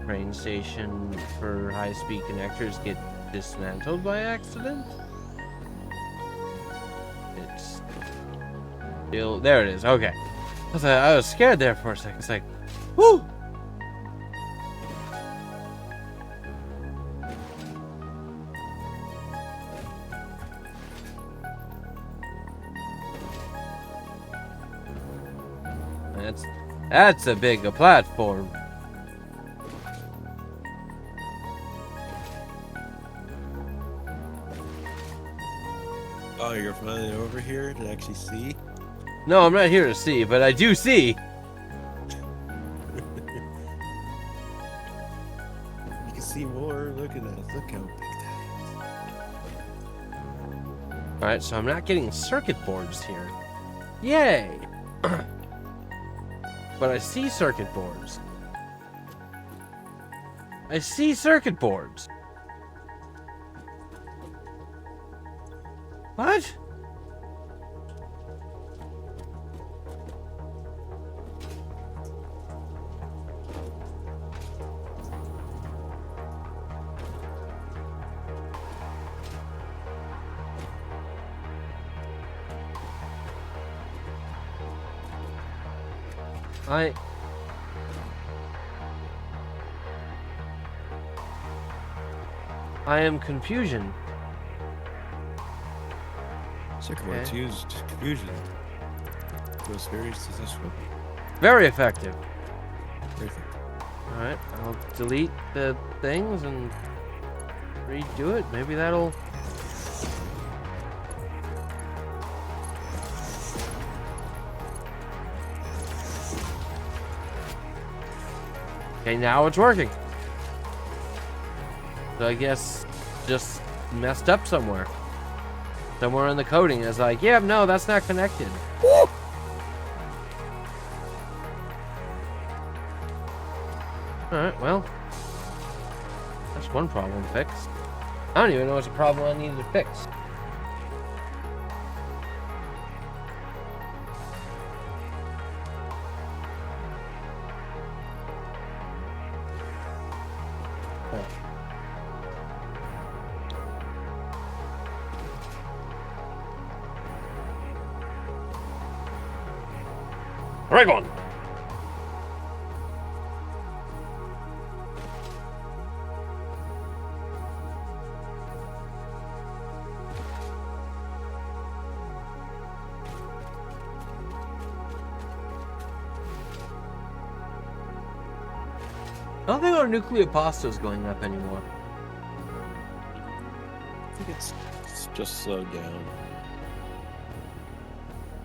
train station for high-speed connectors get dismantled by accident? It's still... There it is. Okay. I was scared there for a second. It's like, whoo! That's a big platform. Oh, you're finally over here to actually see? No, I'm not here to see, but I do see. You can see more. Look at that. Look how big that is. Alright, so I'm not getting circuit boards here. Yay! But I see circuit boards. I see circuit boards. What? I am confusion. Circuit boards used confusion. Was very successful. Very effective. Very effective. Alright, I'll delete the things and redo it. Maybe that'll... Okay, now it's working. So I guess just messed up somewhere. Somewhere in the coding is like, yeah, no, that's not connected. Alright, well. That's one problem fixed. I don't even know it's a problem I needed to fix. Right on. I don't think our nuclear pasta is going up anymore. I think it's just slowed down.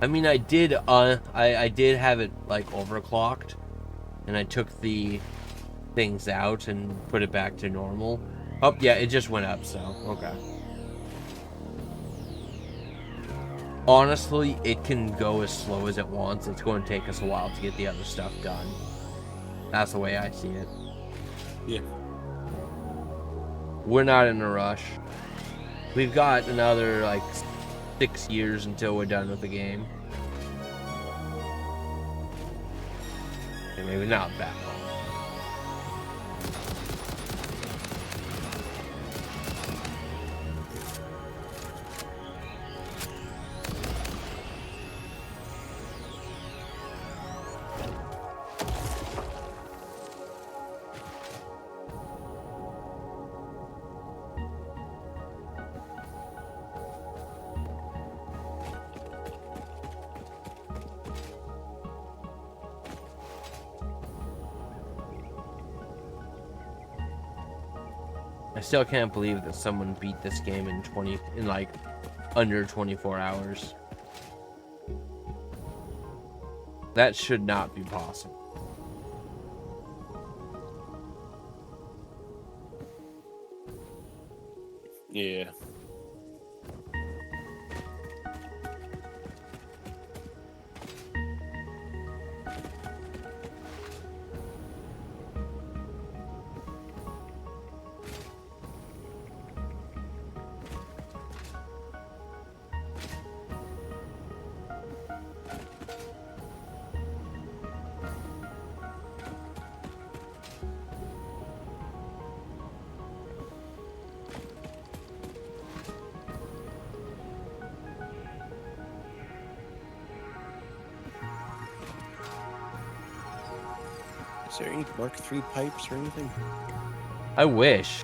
I mean, I did have it like overclocked, and I took the things out and put it back to normal. Oh, yeah, it just went up, so, okay. Honestly, it can go as slow as it wants. It's going to take us a while to get the other stuff done. That's the way I see it. Yeah. We're not in a rush. We've got another, like, 6 years until we're done with the game. And maybe not that long. I still can't believe that someone beat this game in like under 24 hours. That should not be possible. Yeah. Is there any Mark III pipes or anything? I wish.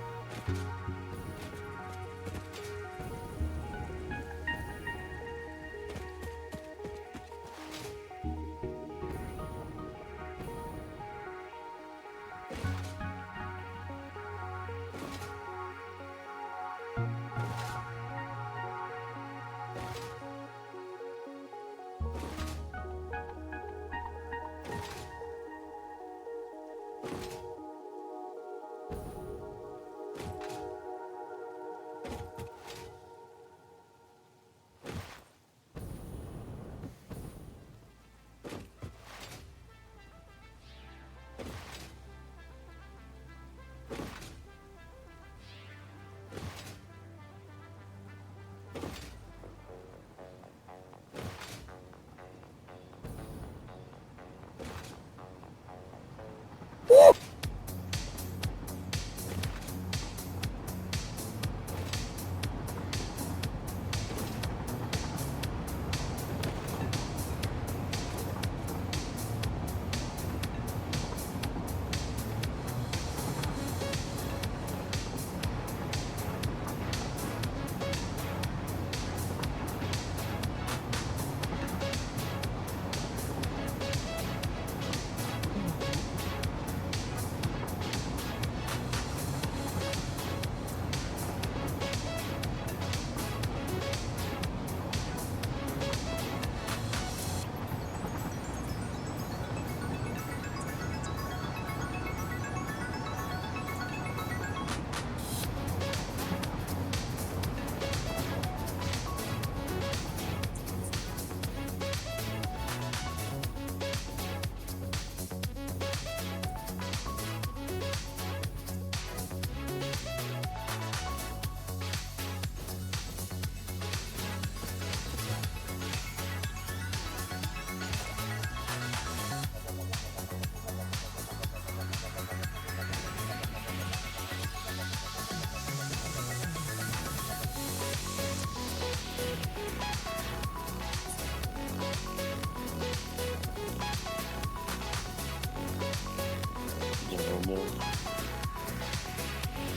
Normal.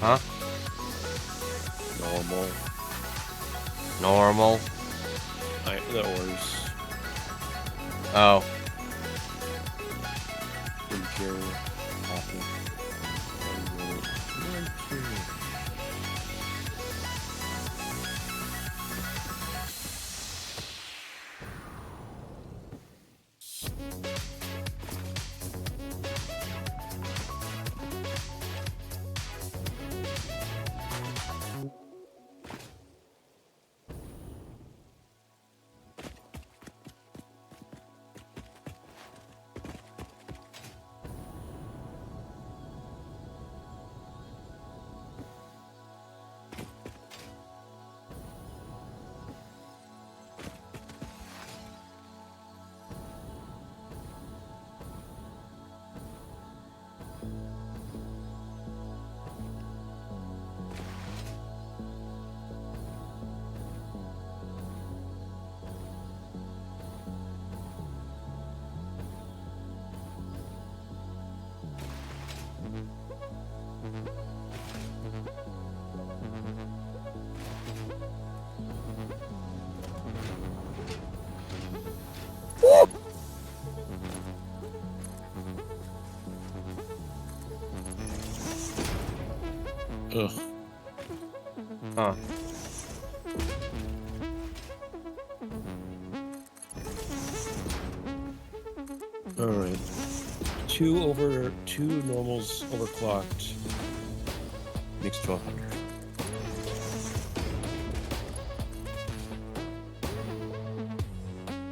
Huh? Normal. Normal. That was Oh. impure copy. Ugh. Huh. Alright. Two normals overclocked makes 1200.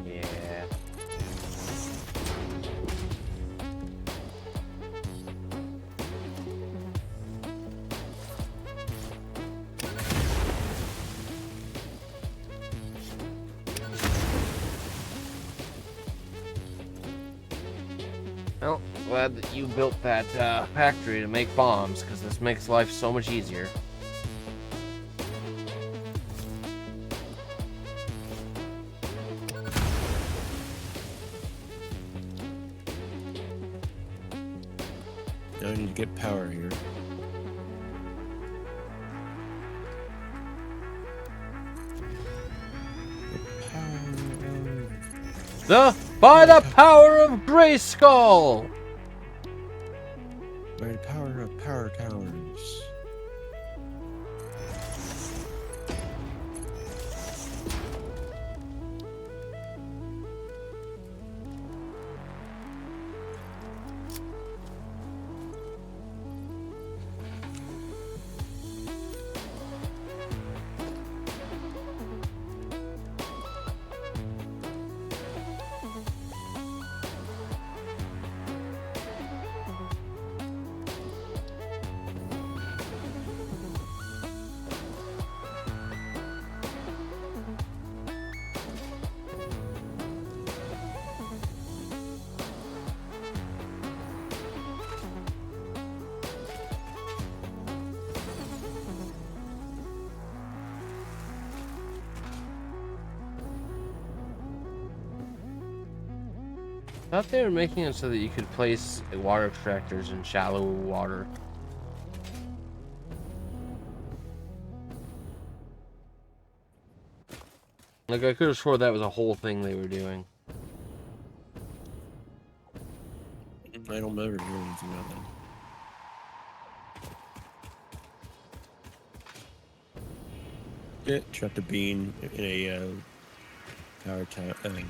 Yeah. Well, glad that you built that factory to make bombs, because this makes life so much easier. Now I need to get power here. By the power of Grayskull! By the power of power towers. I thought they were making it so that you could place water extractors in shallow water. Like, I could have swore that was a whole thing they were doing. I don't ever hear anything about that. Yeah, trapped a bean in a power tower. Power tower.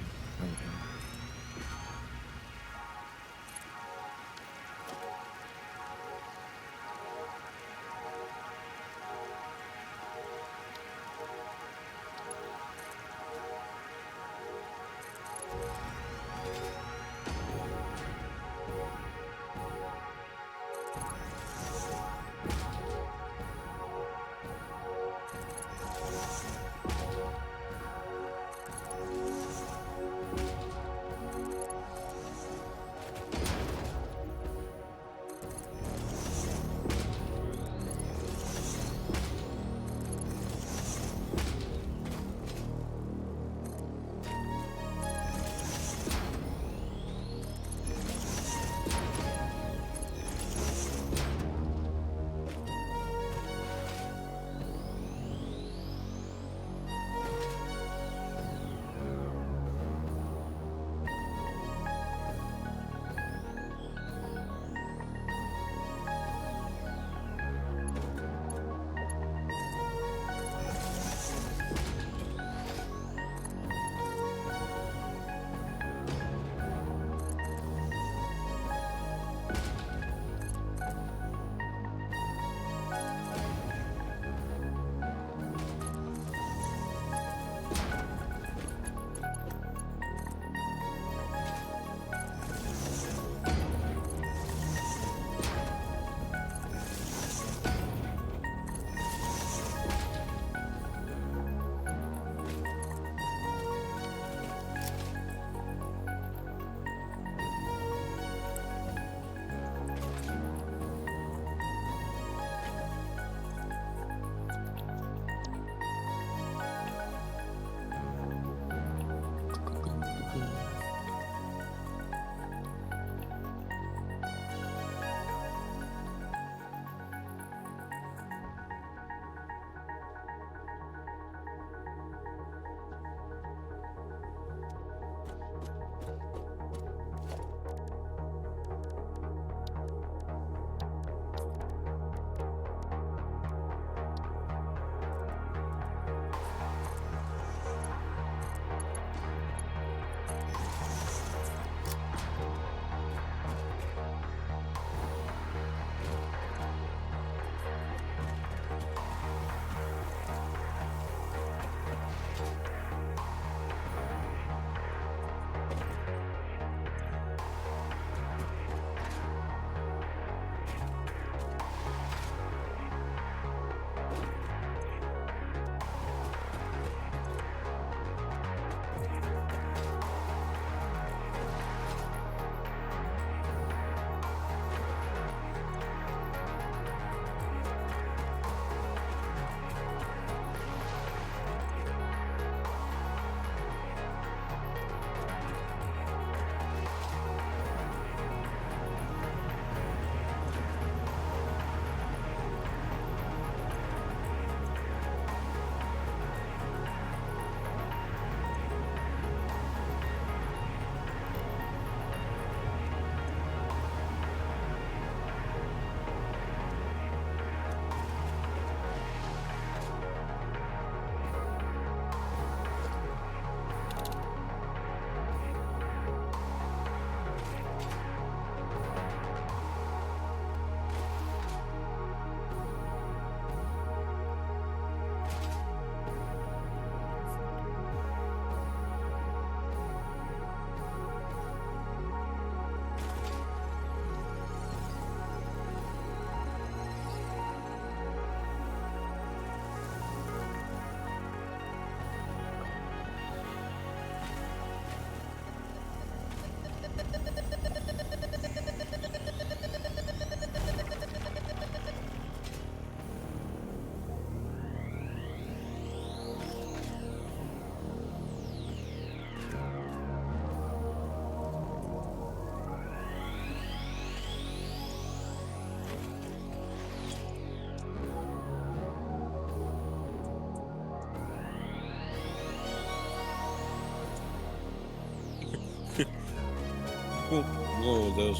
Oh, those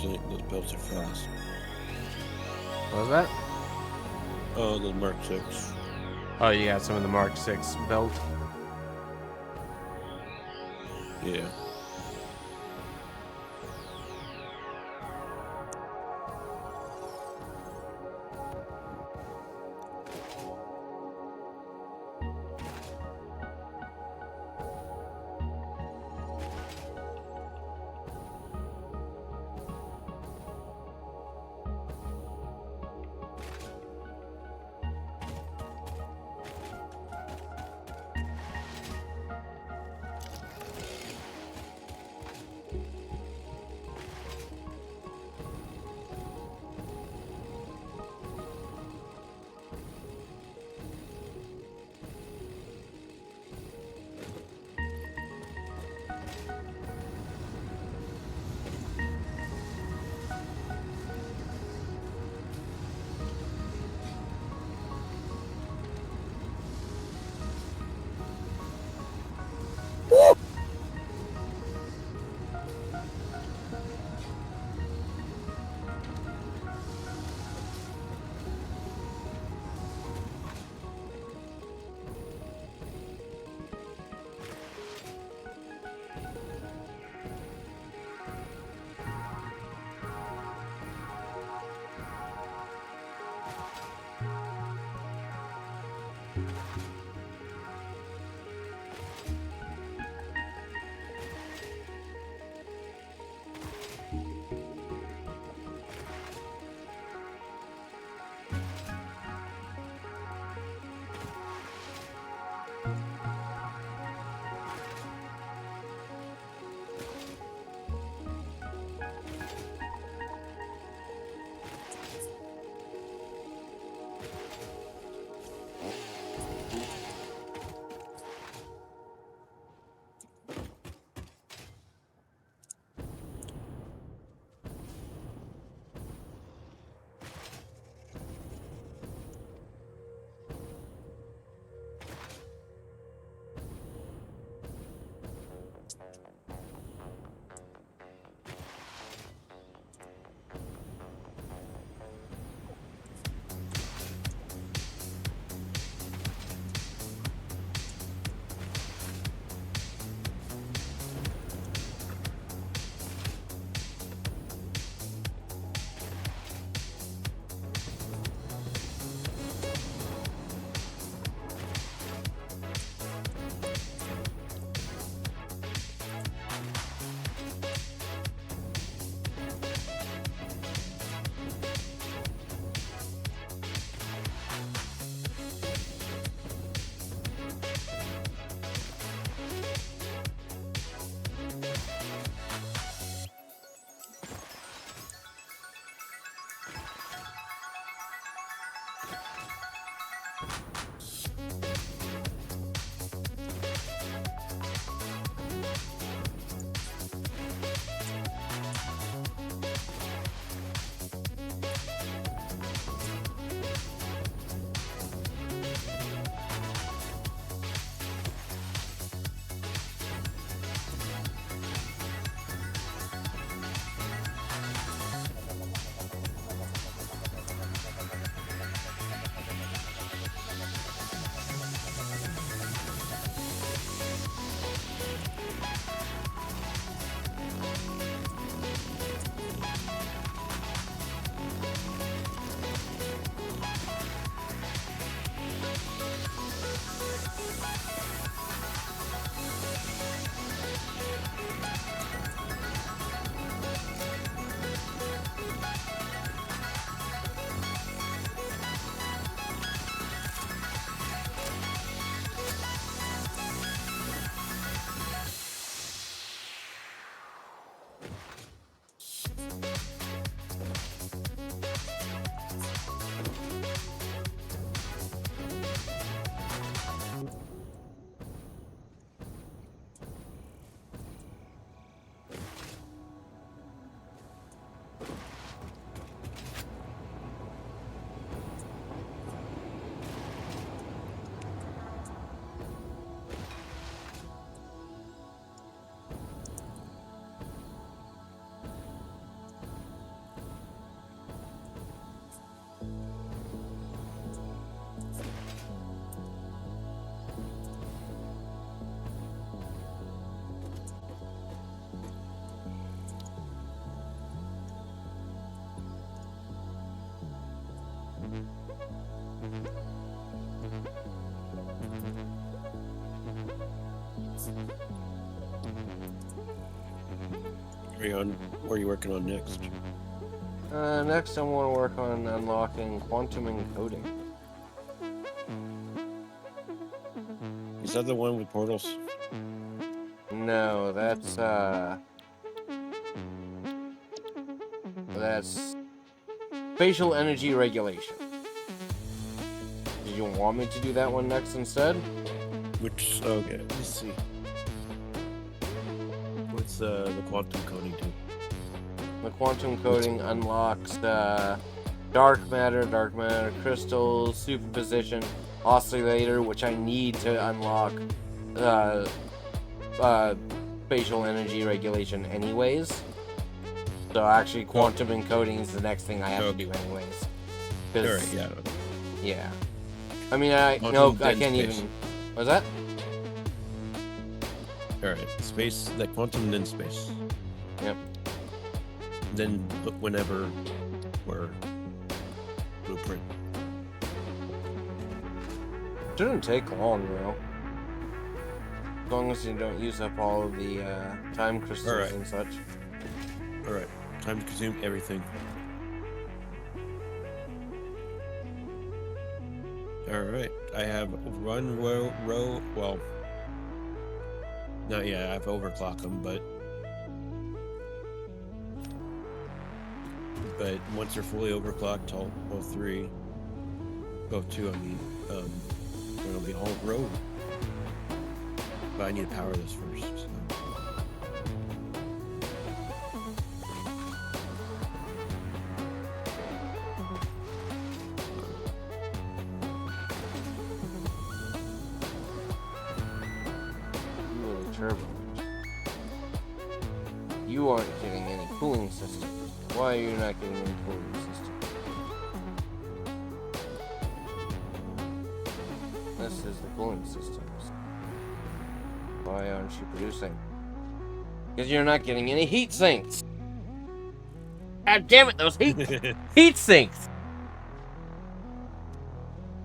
belts are fast. What was that? Oh, the Mark 6. Oh, you got some of the Mark 6 belt. Yeah. What are you working on next? Next, I want to work on unlocking quantum encoding. Is that the one with portals? No, that's spatial energy regulation. Did you want me to do that one next instead? Which, okay, let's see. What's the quantum coding do? The quantum coding unlocks dark matter crystals, superposition, oscillator, which I need to unlock spatial energy regulation anyways. So actually, quantum encoding is the next thing I have to do anyways. Alright, yeah. Yeah. I mean, I can't even. What's that? Alright, space, that quantum and then space. Yep. Then whenever we're blueprint. Shouldn't take long though. As long as you don't use up all of the time crystals and such. Alright, time to consume everything. Alright, I have run row, well, not yet, I have overclock them, but once they're fully overclocked, all three, both two, I mean, it'll be all row. But I need to power this first, so. You aren't getting any cooling systems. Why are you not getting any cooling systems? This is the cooling systems. Why aren't you producing? Because you're not getting any heat sinks. God damn it, those heat sinks!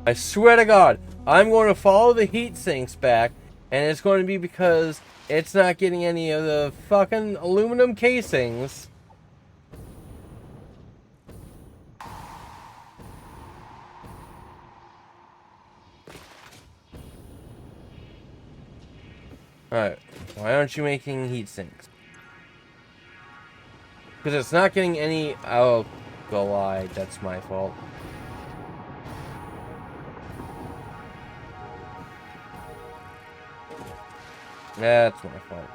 I swear to God, I'm going to follow the heat sinks back, and it's going to be because it's not getting any of the fucking aluminum casings. Alright, why aren't you making heat sinks? Because it's not getting any... Oh, go lie, that's my fault. That's my fault.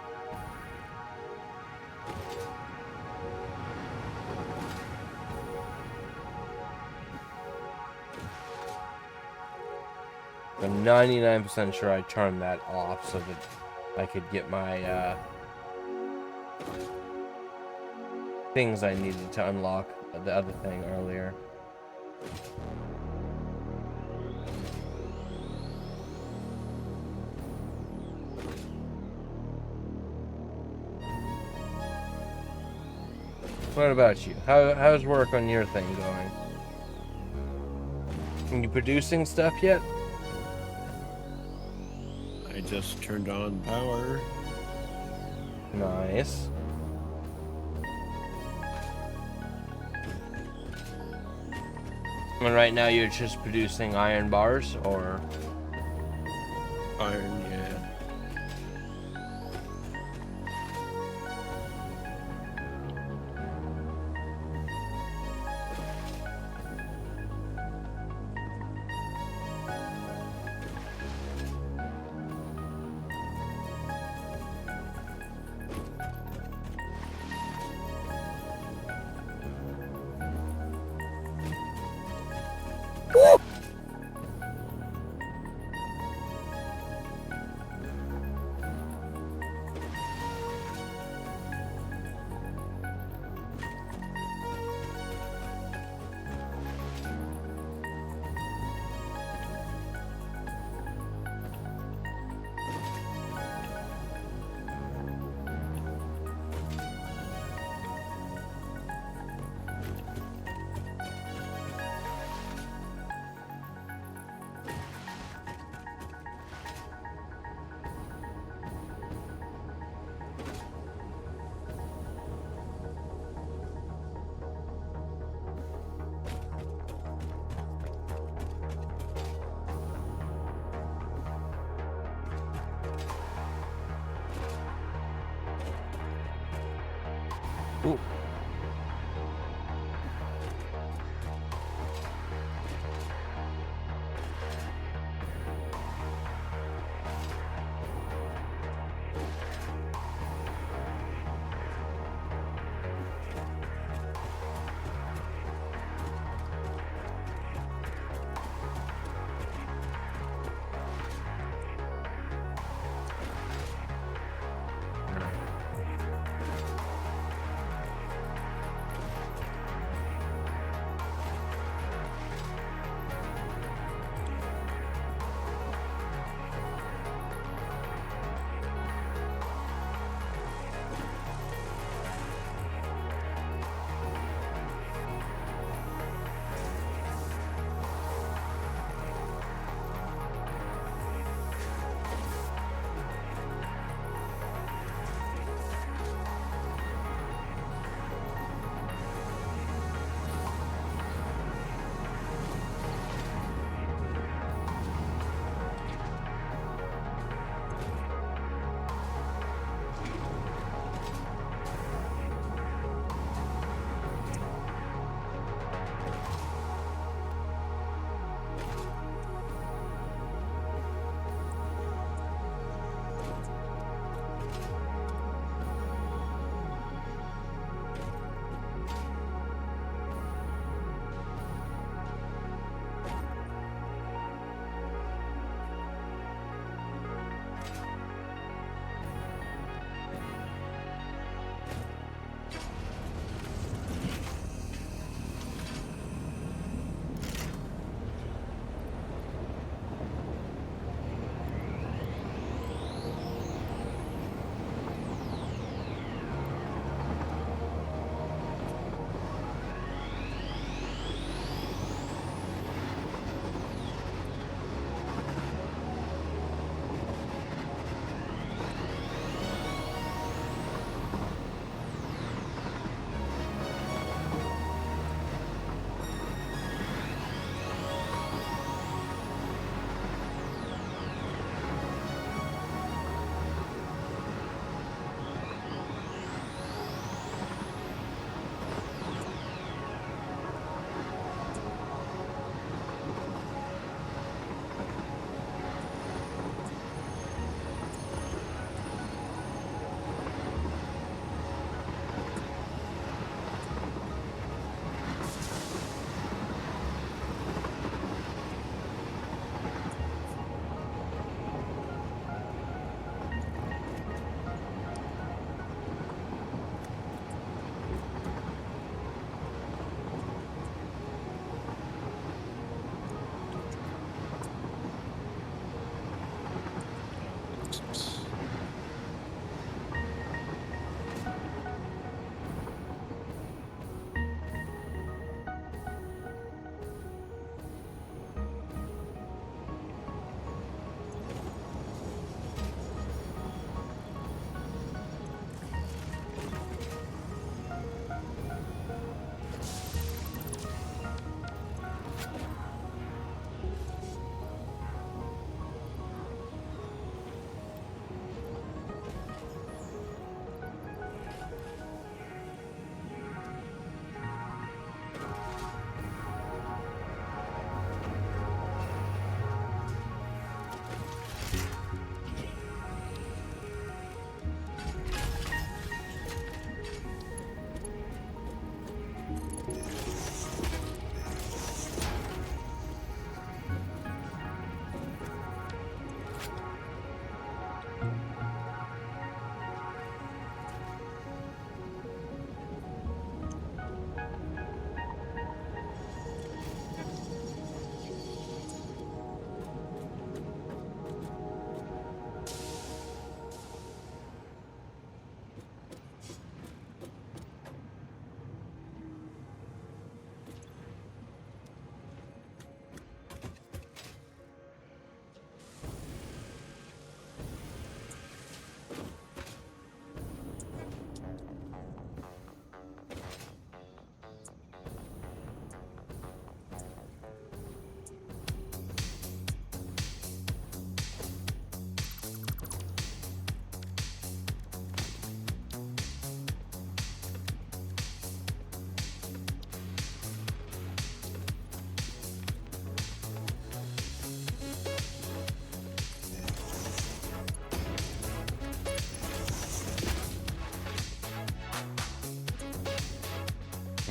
I'm 99% sure I turned that off so that I could get my things I needed to unlock the other thing earlier. What about you? How's work on your thing going? Are you producing stuff yet? I just turned on power. Nice. And right now you're just producing iron bars, or? Iron, yeah. Ooh.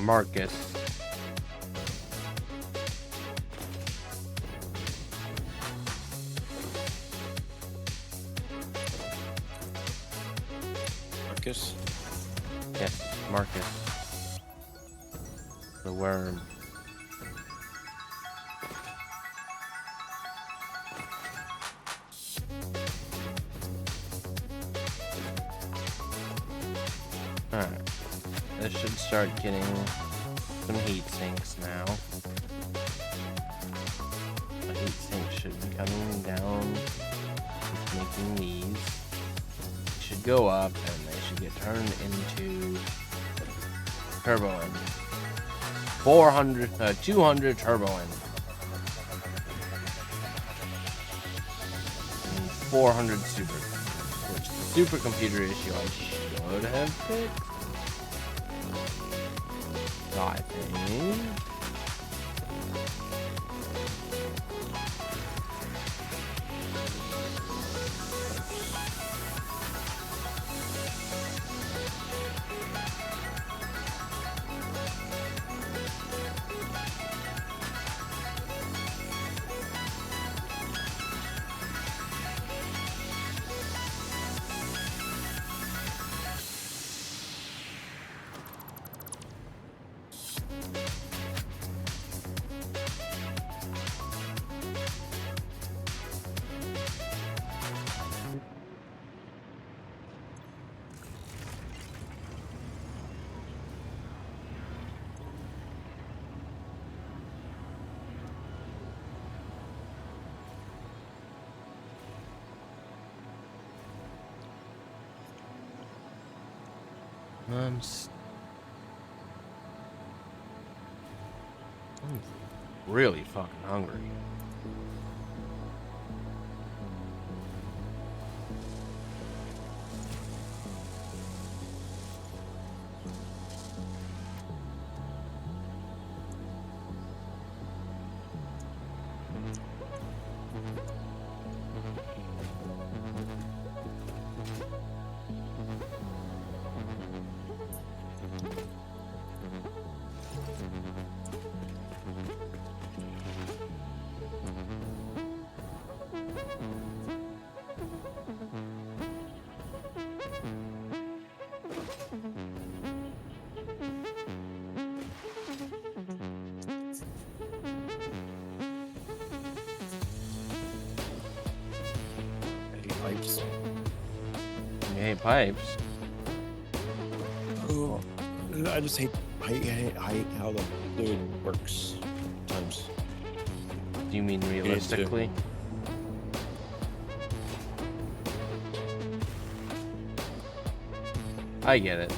Marcus. Marcus. Yes, Marcus. The worm. Alright. This should start getting some heat sinks now. The heat sink should be coming down, making these. They should go up and they should get turned into turbo engine. 200 turbo engine. And 400 supercomputers, which the supercomputer issue I should have fixed. I think. I'm really fucking hungry. Pipes. You hate pipes? Oh, I just hate how the fluid works sometimes. Do you mean realistically? I get it.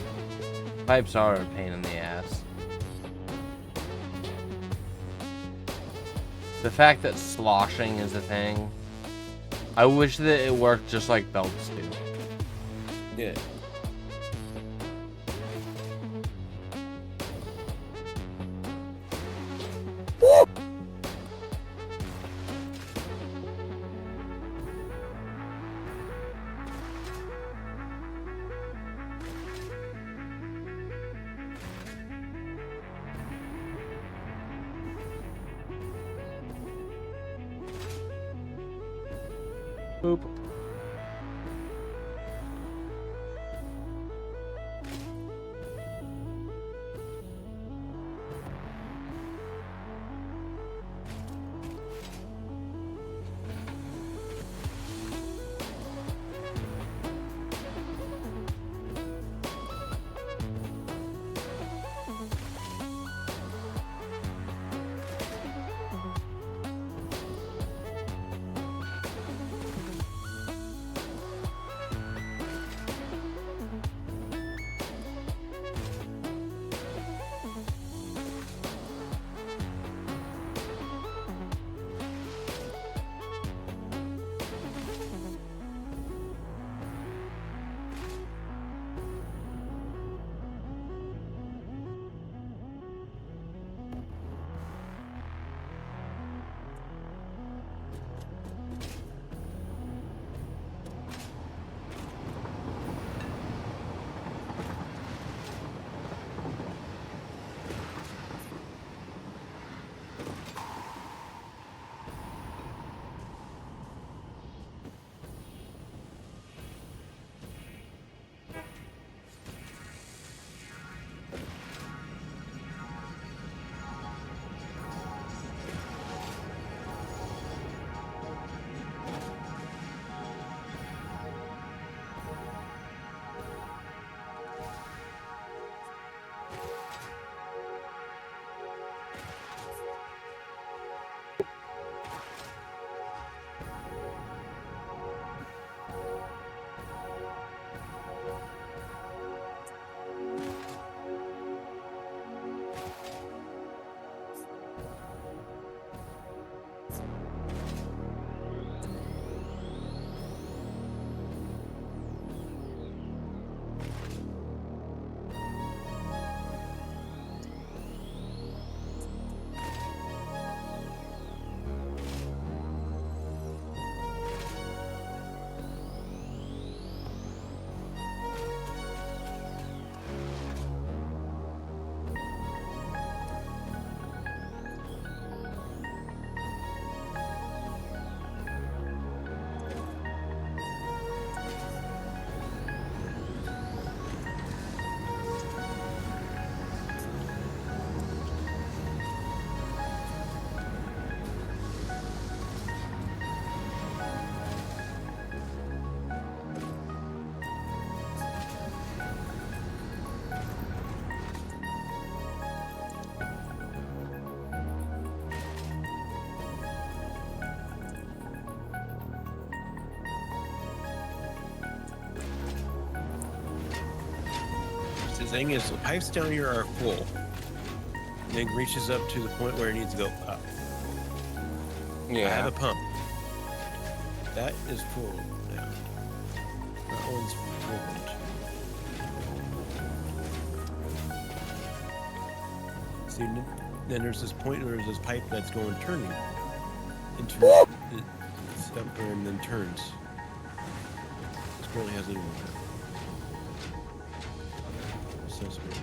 Pipes are a pain in the ass. The fact that sloshing is a thing, I wish that it worked just like belts do. Yeah. Boop. thing is, the pipes down here are full. And it reaches up to the point where it needs to go up. I have Yeah. a pump. That is full now. That one's full. See, then there's this point where there's this pipe that's going turning into it's up there and then turns. This barely has any water. So it's weird.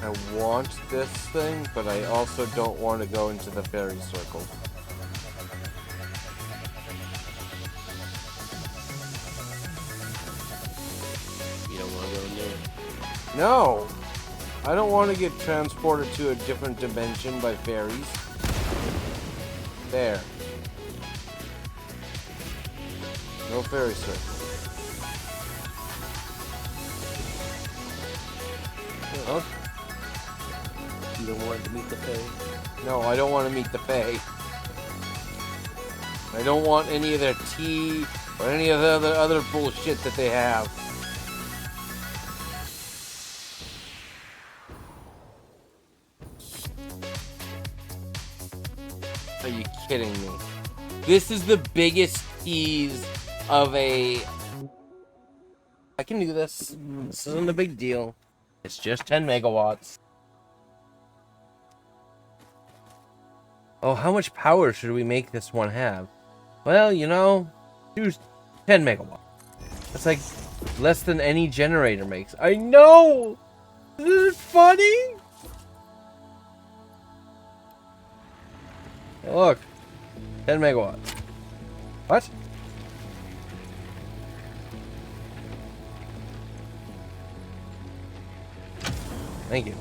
I want this thing, but I also don't want to go into the fairy circle. You don't want to go in there? No! I don't want to get transported to a different dimension by fairies. There. No fairy circle. Huh? You don't want to meet the Fae? No, I don't want to meet the Fae. I don't want any of their tea or any of the other bullshit that they have. Are you kidding me? This is the biggest tease of a... I can do this. This isn't a big deal. It's just 10 megawatts. Oh, how much power should we make this one have? Well, you know, choose 10 megawatts. That's like less than any generator makes. I know! Isn't it funny? Hey, look. 10 megawatts. What? Thank you.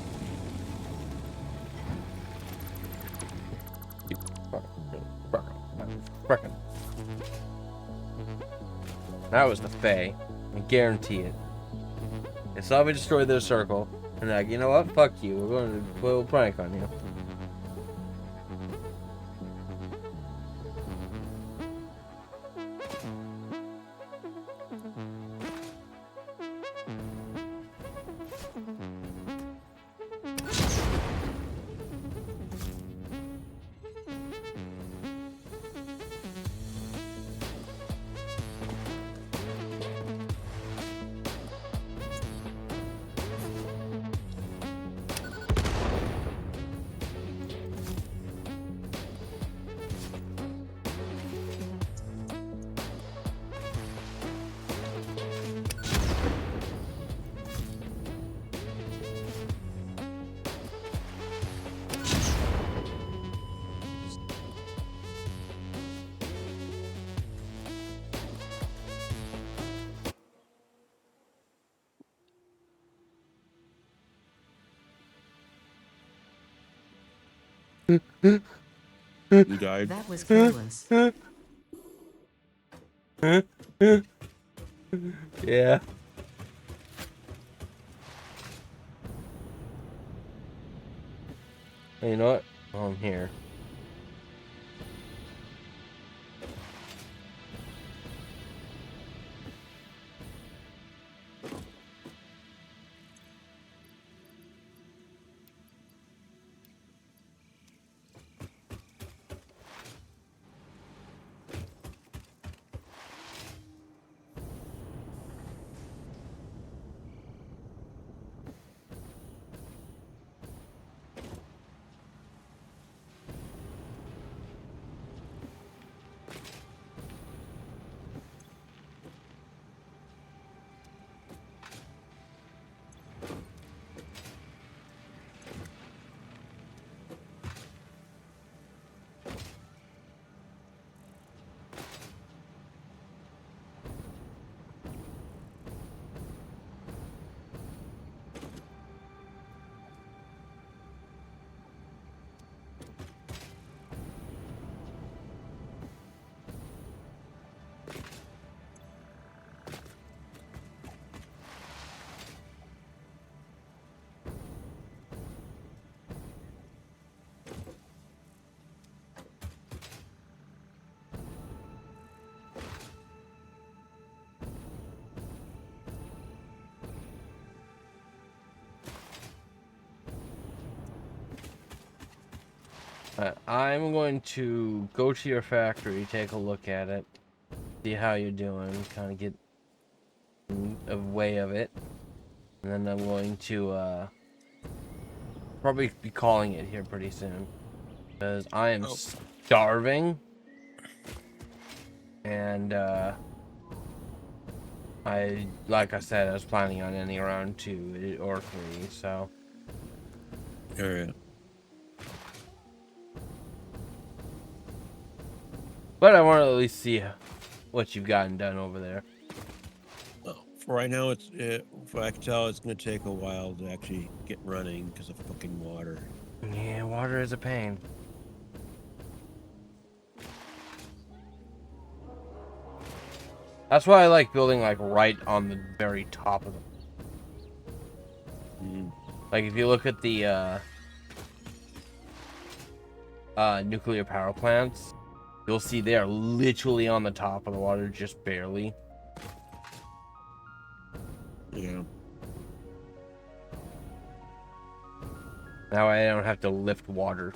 That was the Fae. I guarantee it. They saw me destroy their circle, and they're like, you know what? Fuck you. We're going to play a little prank on you. You died. That was careless. Yeah. Hey, you know what? Oh, I'm here. I'm going to go to your factory, take a look at it, see how you're doing, kind of get a way of it, and then I'm going to probably be calling it here pretty soon, because I am starving, and like I said, I was planning on ending around 2 or 3, so All right. But I want to at least see what you've gotten done over there. Well, for right now, from what I can tell, it's going to take a while to actually get running because of fucking water. Yeah, water is a pain. That's why I like building like right on the very top of them. Mm. Like if you look at the nuclear power plants, you'll see they are literally on the top of the water, just barely. Yeah. That way I don't have to lift water.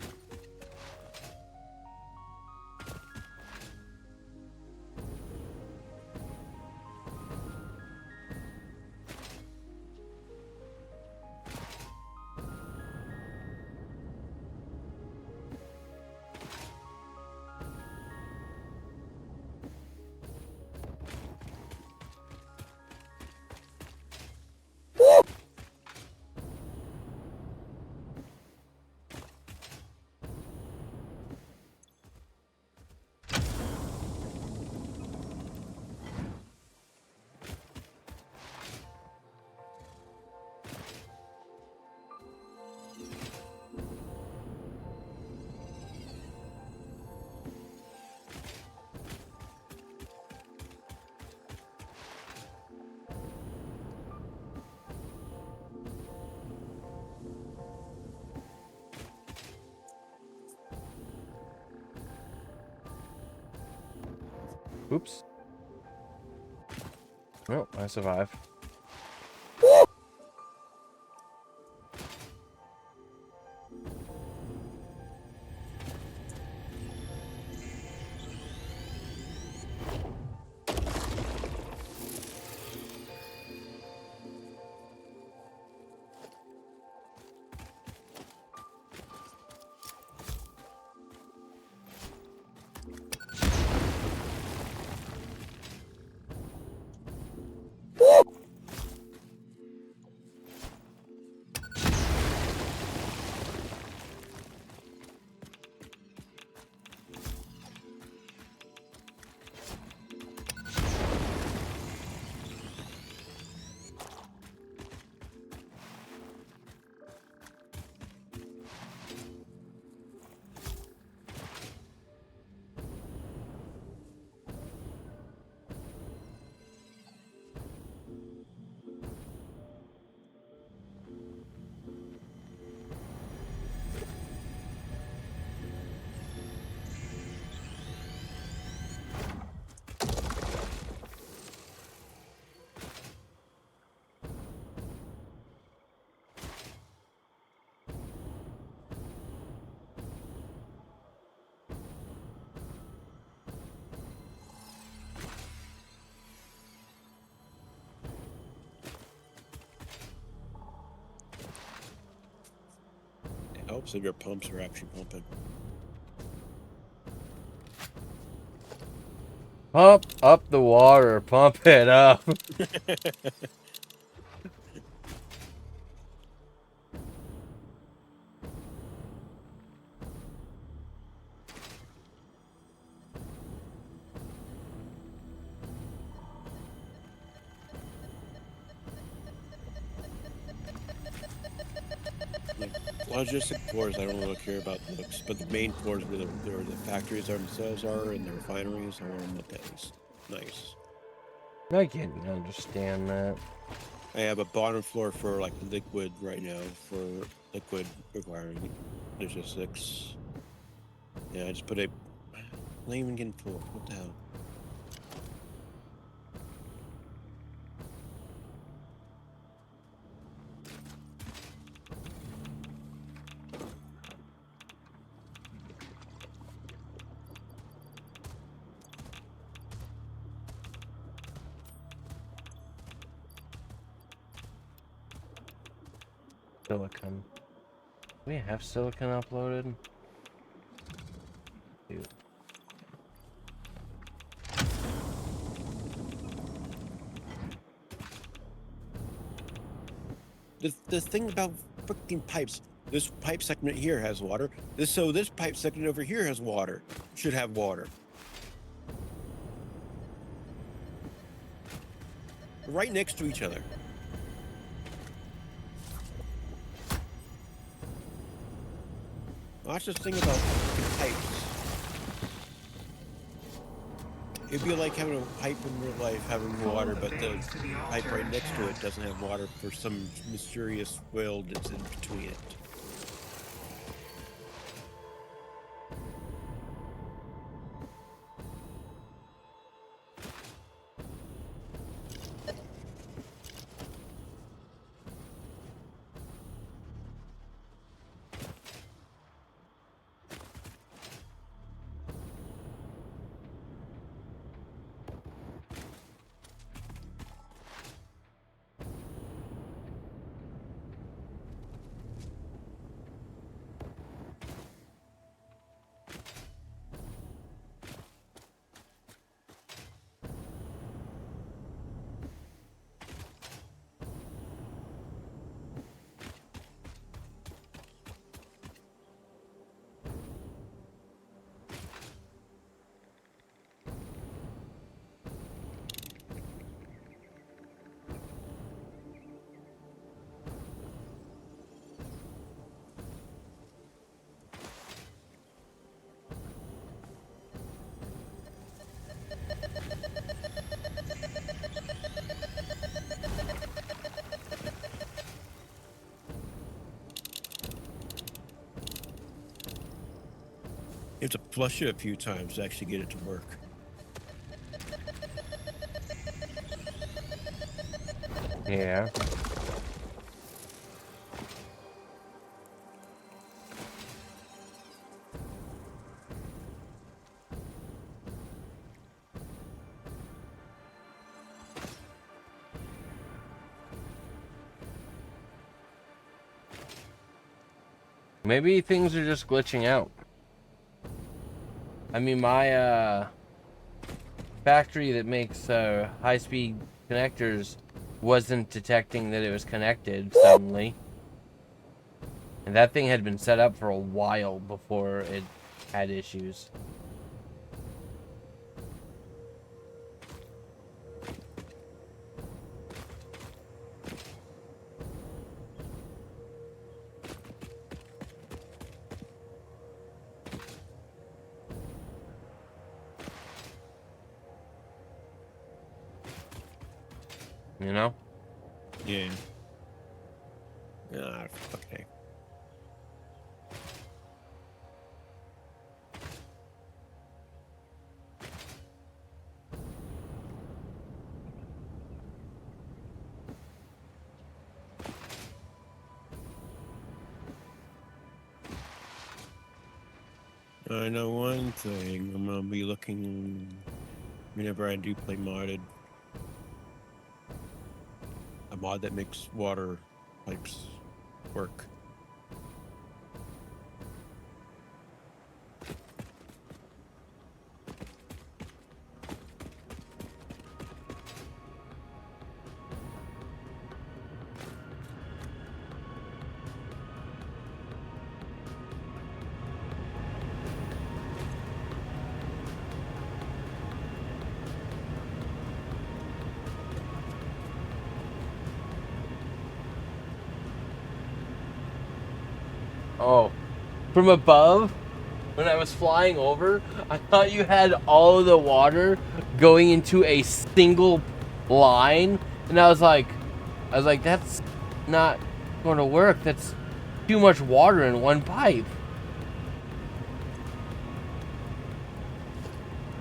Oops. Well, I survived. It helps that your pumps are actually pumping. Pump up the water. Pump it up. Like, logistic floors, I don't really care about looks, but the main floors where the factories themselves are and the refineries, I want them look at least nice. I can understand that. I have a bottom floor for like liquid right now for liquid requiring. There's just 6. Yeah, I just put a. Not even getting full. What the hell? Silicon. We have silicon uploaded. Dude. The thing about freaking pipes, This pipe segment here has water. This pipe segment over here has water. Should have water. Right next to each other. Watch this thing about pipes. It'd be like having a pipe in real life having water, but the pipe right next to it doesn't have water for some mysterious well that's in between it. You have to flush it a few times to actually get it to work. Yeah. Maybe things are just glitching out. I mean, my factory that makes high-speed connectors wasn't detecting that it was connected suddenly. And that thing had been set up for a while before it had issues. You know? Yeah. Ah, okay. I know one thing. I'm gonna be looking whenever I do play modded. A mod that makes water pipes work. Oh, from above, when I was flying over, I thought you had all of the water going into a single line, and I was like, that's not going to work. That's too much water in one pipe.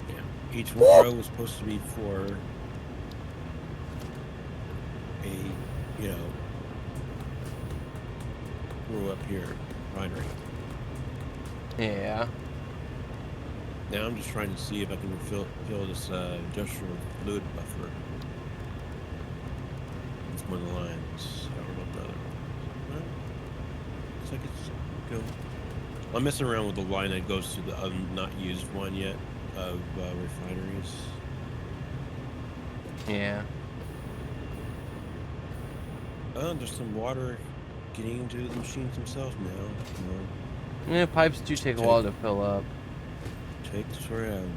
Yeah. Each row was supposed to be for a, row up here, refinery. Yeah. Now I'm just trying to see if I can fill this industrial fluid buffer. It's one of the lines. I don't know if the other one. Looks like it's go. I'm messing around with the line that goes to the not used one yet of refineries. Yeah. There's some water getting into the machines themselves now. Yeah, pipes do take a while to fill up. Takes forever.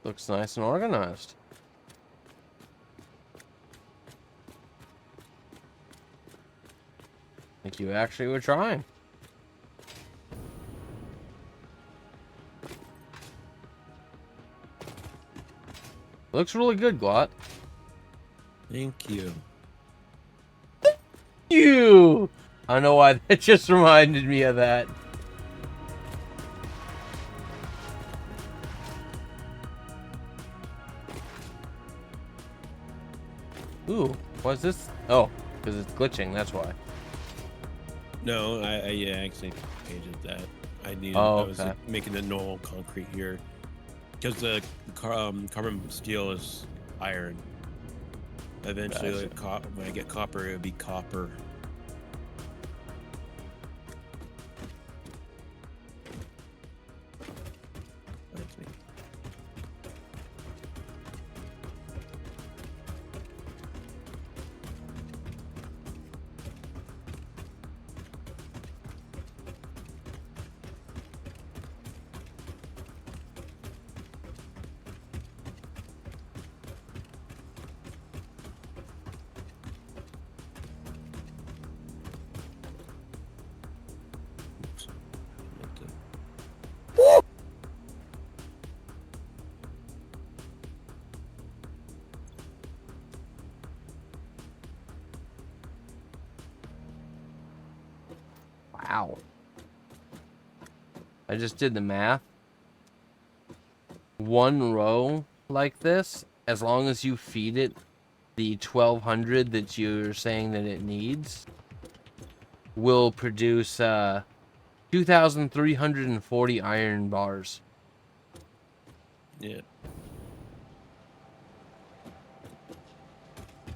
Looks nice and organized. Like you actually were trying. Looks really good, Glot. Thank you. You! I don't know why that just reminded me of that. Ooh, what's this? Oh, because it's glitching, that's why. No, I actually painted that. Oh, I was okay. like, making the normal concrete here. Because the carbon steel is iron. Eventually, Gotcha. when I get copper, it'll be copper. That's me. Oops. Meant to- Wow. I just did the math. One row like this, as long as you feed it the 1200 that you're saying that it needs, will produce 2,340 iron bars. Yeah.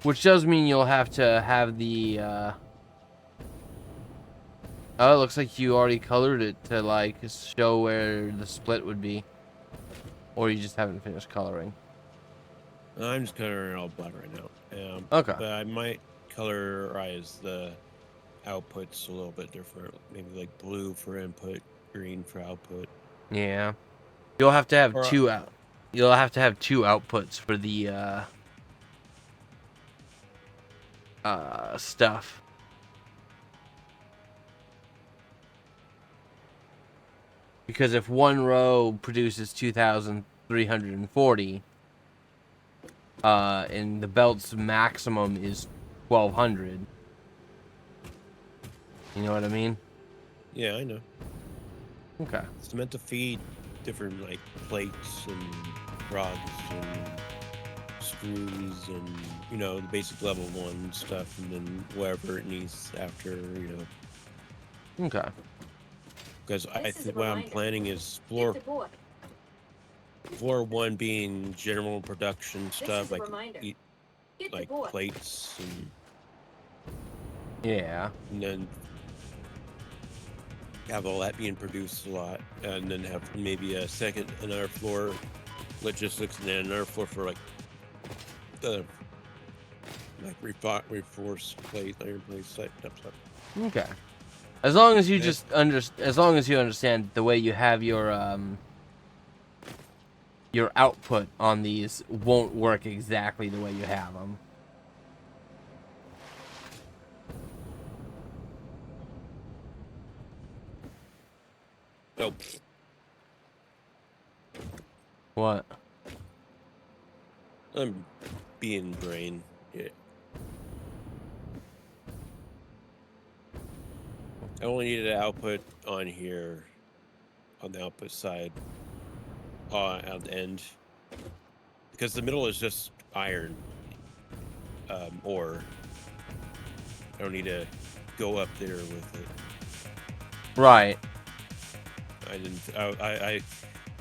Which does mean you'll have to have the oh, it looks like you already colored it to like show where the split would be. Or you just haven't finished coloring. I'm just coloring it all black right now. Okay. But I might colorize the outputs a little bit different. Maybe like blue for input, green for output. Yeah. You'll have to have Or two out. You'll have to have two outputs for the stuff. Because if one row produces 2,340, and the belt's maximum is 1,200. You know what I mean? yeah, I know. Okay. It's meant to feed different like plates and rods and screws and the basic level 1 stuff, and then whatever it needs after. Okay. Because I think what I'm planning is floor 1 being general production stuff like plates Yeah. and then have all that being produced a lot, and then have maybe another floor logistics, and then another floor for like the reinforced plate, iron plate type stuff. Okay. As long as you Okay. as long as you understand the way you have your output on these won't work exactly the way you have them. Oh, What? I'm being brain. Yeah. I only needed an output on here, on the output side, at the end, because the middle is just iron ore. I don't need to go up there with it. Right. I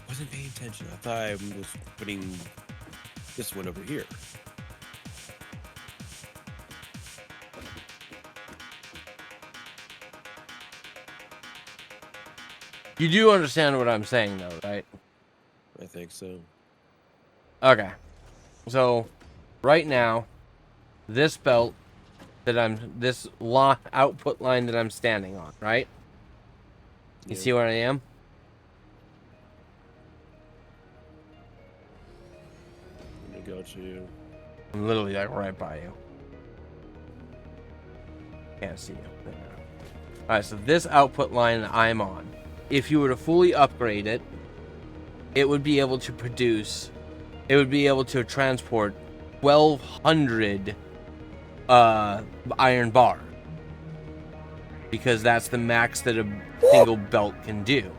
wasn't paying attention. I thought I was putting this one over here. You do understand what I'm saying, though, right? I think so. Okay. So, right now, this belt that this output line that I'm standing on, right? You Yeah. see where I am? Let me go to. I'm literally like right by you. Can't see you. Alright, so this output line I'm on, if you were to fully upgrade it, it would be able to transport 1,200 iron bar. Because that's the max that a single belt can do.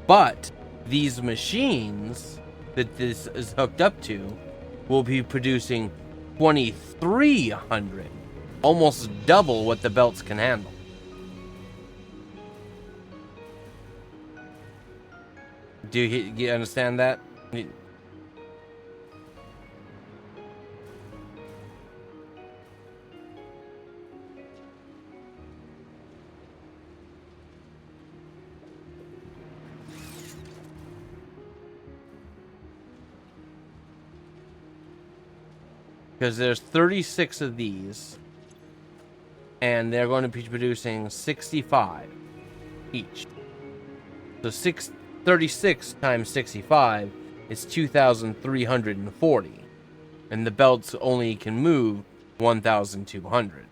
But these machines that this is hooked up to will be producing 2,300, almost double what the belts can handle. Do you understand that? Because there's 36 of these, and they're going to be producing 65 each. So 36 times 65 is 2,340, and the belts only can move 1,200.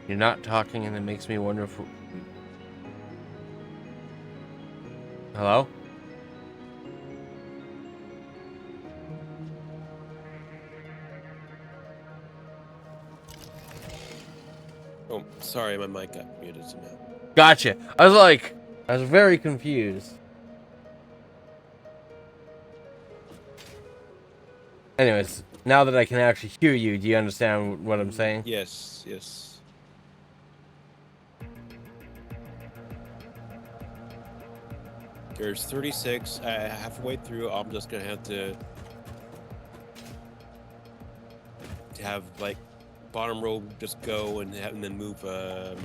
You're not talking, and it makes me wonder if... Hello? Oh, sorry, my mic got muted somehow. Gotcha. I was very confused. Anyways, now that I can actually hear you, do you understand what I'm saying? Yes, yes. There's 36. Halfway through, I'm just gonna have to have like bottom row just go and then move. I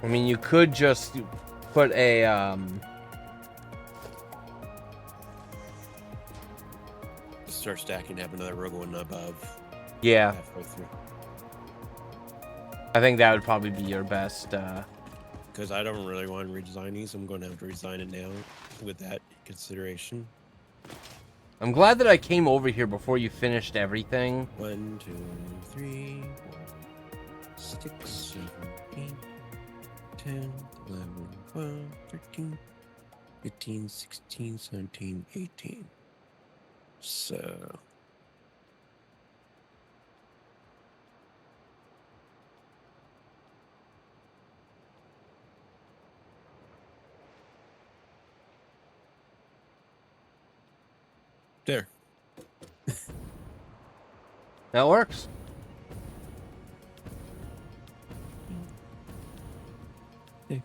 mean, you could just put a Just start stacking, have another row going above. yeah. Halfway through. I think that would probably be your best. Because I don't really want to redesign these, I'm going to have to redesign it now with that consideration. I'm glad that I came over here before you finished everything. 1, 2, 3, 4, 6, 7, 8, 10, 11, 12, 13, 15, 16, 17, 18. So... There. That works. Okay.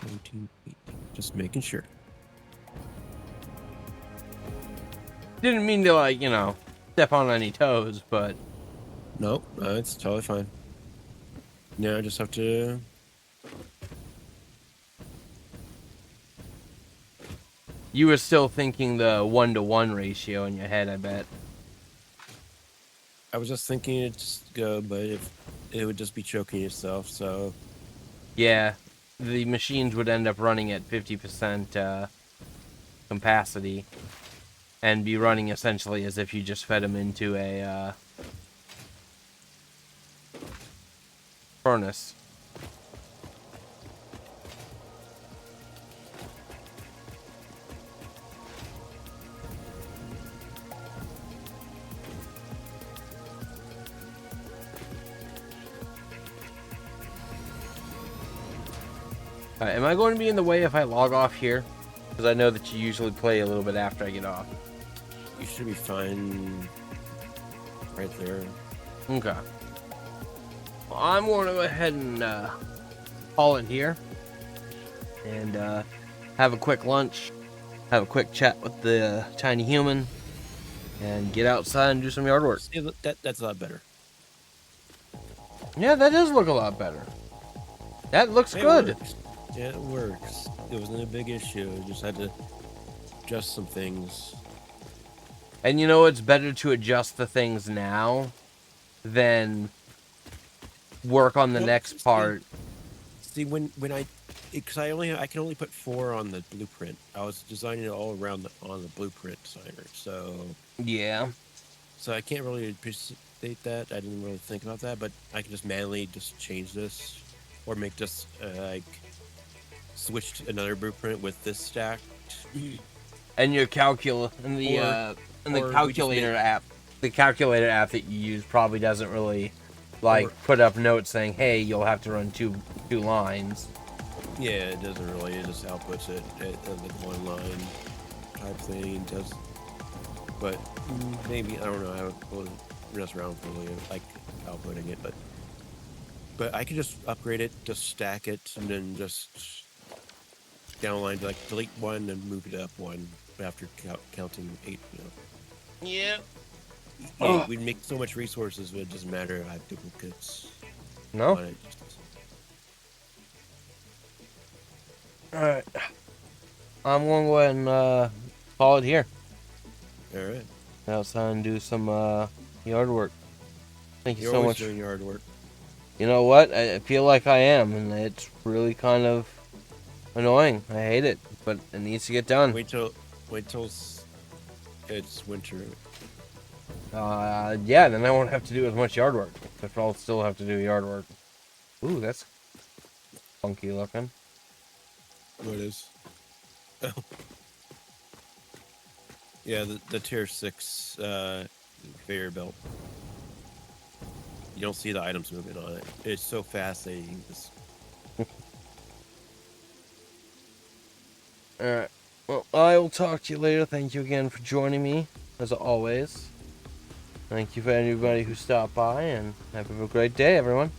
17, 18. Just making sure. Didn't mean to, like, step on any toes, but Nope, it's totally fine. Yeah, I just have to... you were still thinking the 1-to-1 ratio in your head, I bet. I was just thinking it'd just go, but if it would just be choking yourself, so... Yeah, the machines would end up running at 50% capacity and be running essentially as if you just fed them into a furnace. Am I going to be in the way if I log off here? Because I know that you usually play a little bit after I get off. You should be fine right there. Okay. Well, I'm going to go ahead and call it here. And have a quick lunch. Have a quick chat with the tiny human. And get outside and do some yard work. See, that's a lot better. Yeah, that does look a lot better. That looks It good. works. Yeah, it works. It wasn't a big issue. I just had to adjust some things. And you know, it's better to adjust the things now than work on the Well, next part. See, when because I can only put 4 on the blueprint. I was designing it all around on the blueprint designer, Yeah. so I can't really appreciate that. I didn't really think about that, but I can just manually just change this, or make just like switch to another blueprint with this stacked. And your calculator app, the calculator app that you use probably doesn't really put up notes saying, "Hey, you'll have to run two lines." Yeah, it doesn't really. It just outputs it. It does like one line type thing. It does, but maybe I don't know. I don't really mess around really like outputting it, but I can just upgrade it, just stack it, and then just downline like delete 1 and move it up 1 after counting 8. Yeah. Yeah, we'd make so much resources, but it doesn't matter if I have duplicates. No. On it. Alright. I'm going to go ahead and call it here. Alright. Outside and do some yard work. Thank you You're so always much. doing yard work. You know what? I feel like I am, and it's really kind of annoying. I hate it, but it needs to get done. Wait till it's winter. Yeah, then I won't have to do as much yard work. But I'll still have to do yard work. Ooh, that's funky looking. What is? Oh. Yeah, the tier 6 conveyor belt. You don't see the items moving on it. It's so fast that you just... Alright. Well, I will talk to you later. Thank you again for joining me, as always. Thank you for everybody who stopped by, and have a great day, everyone.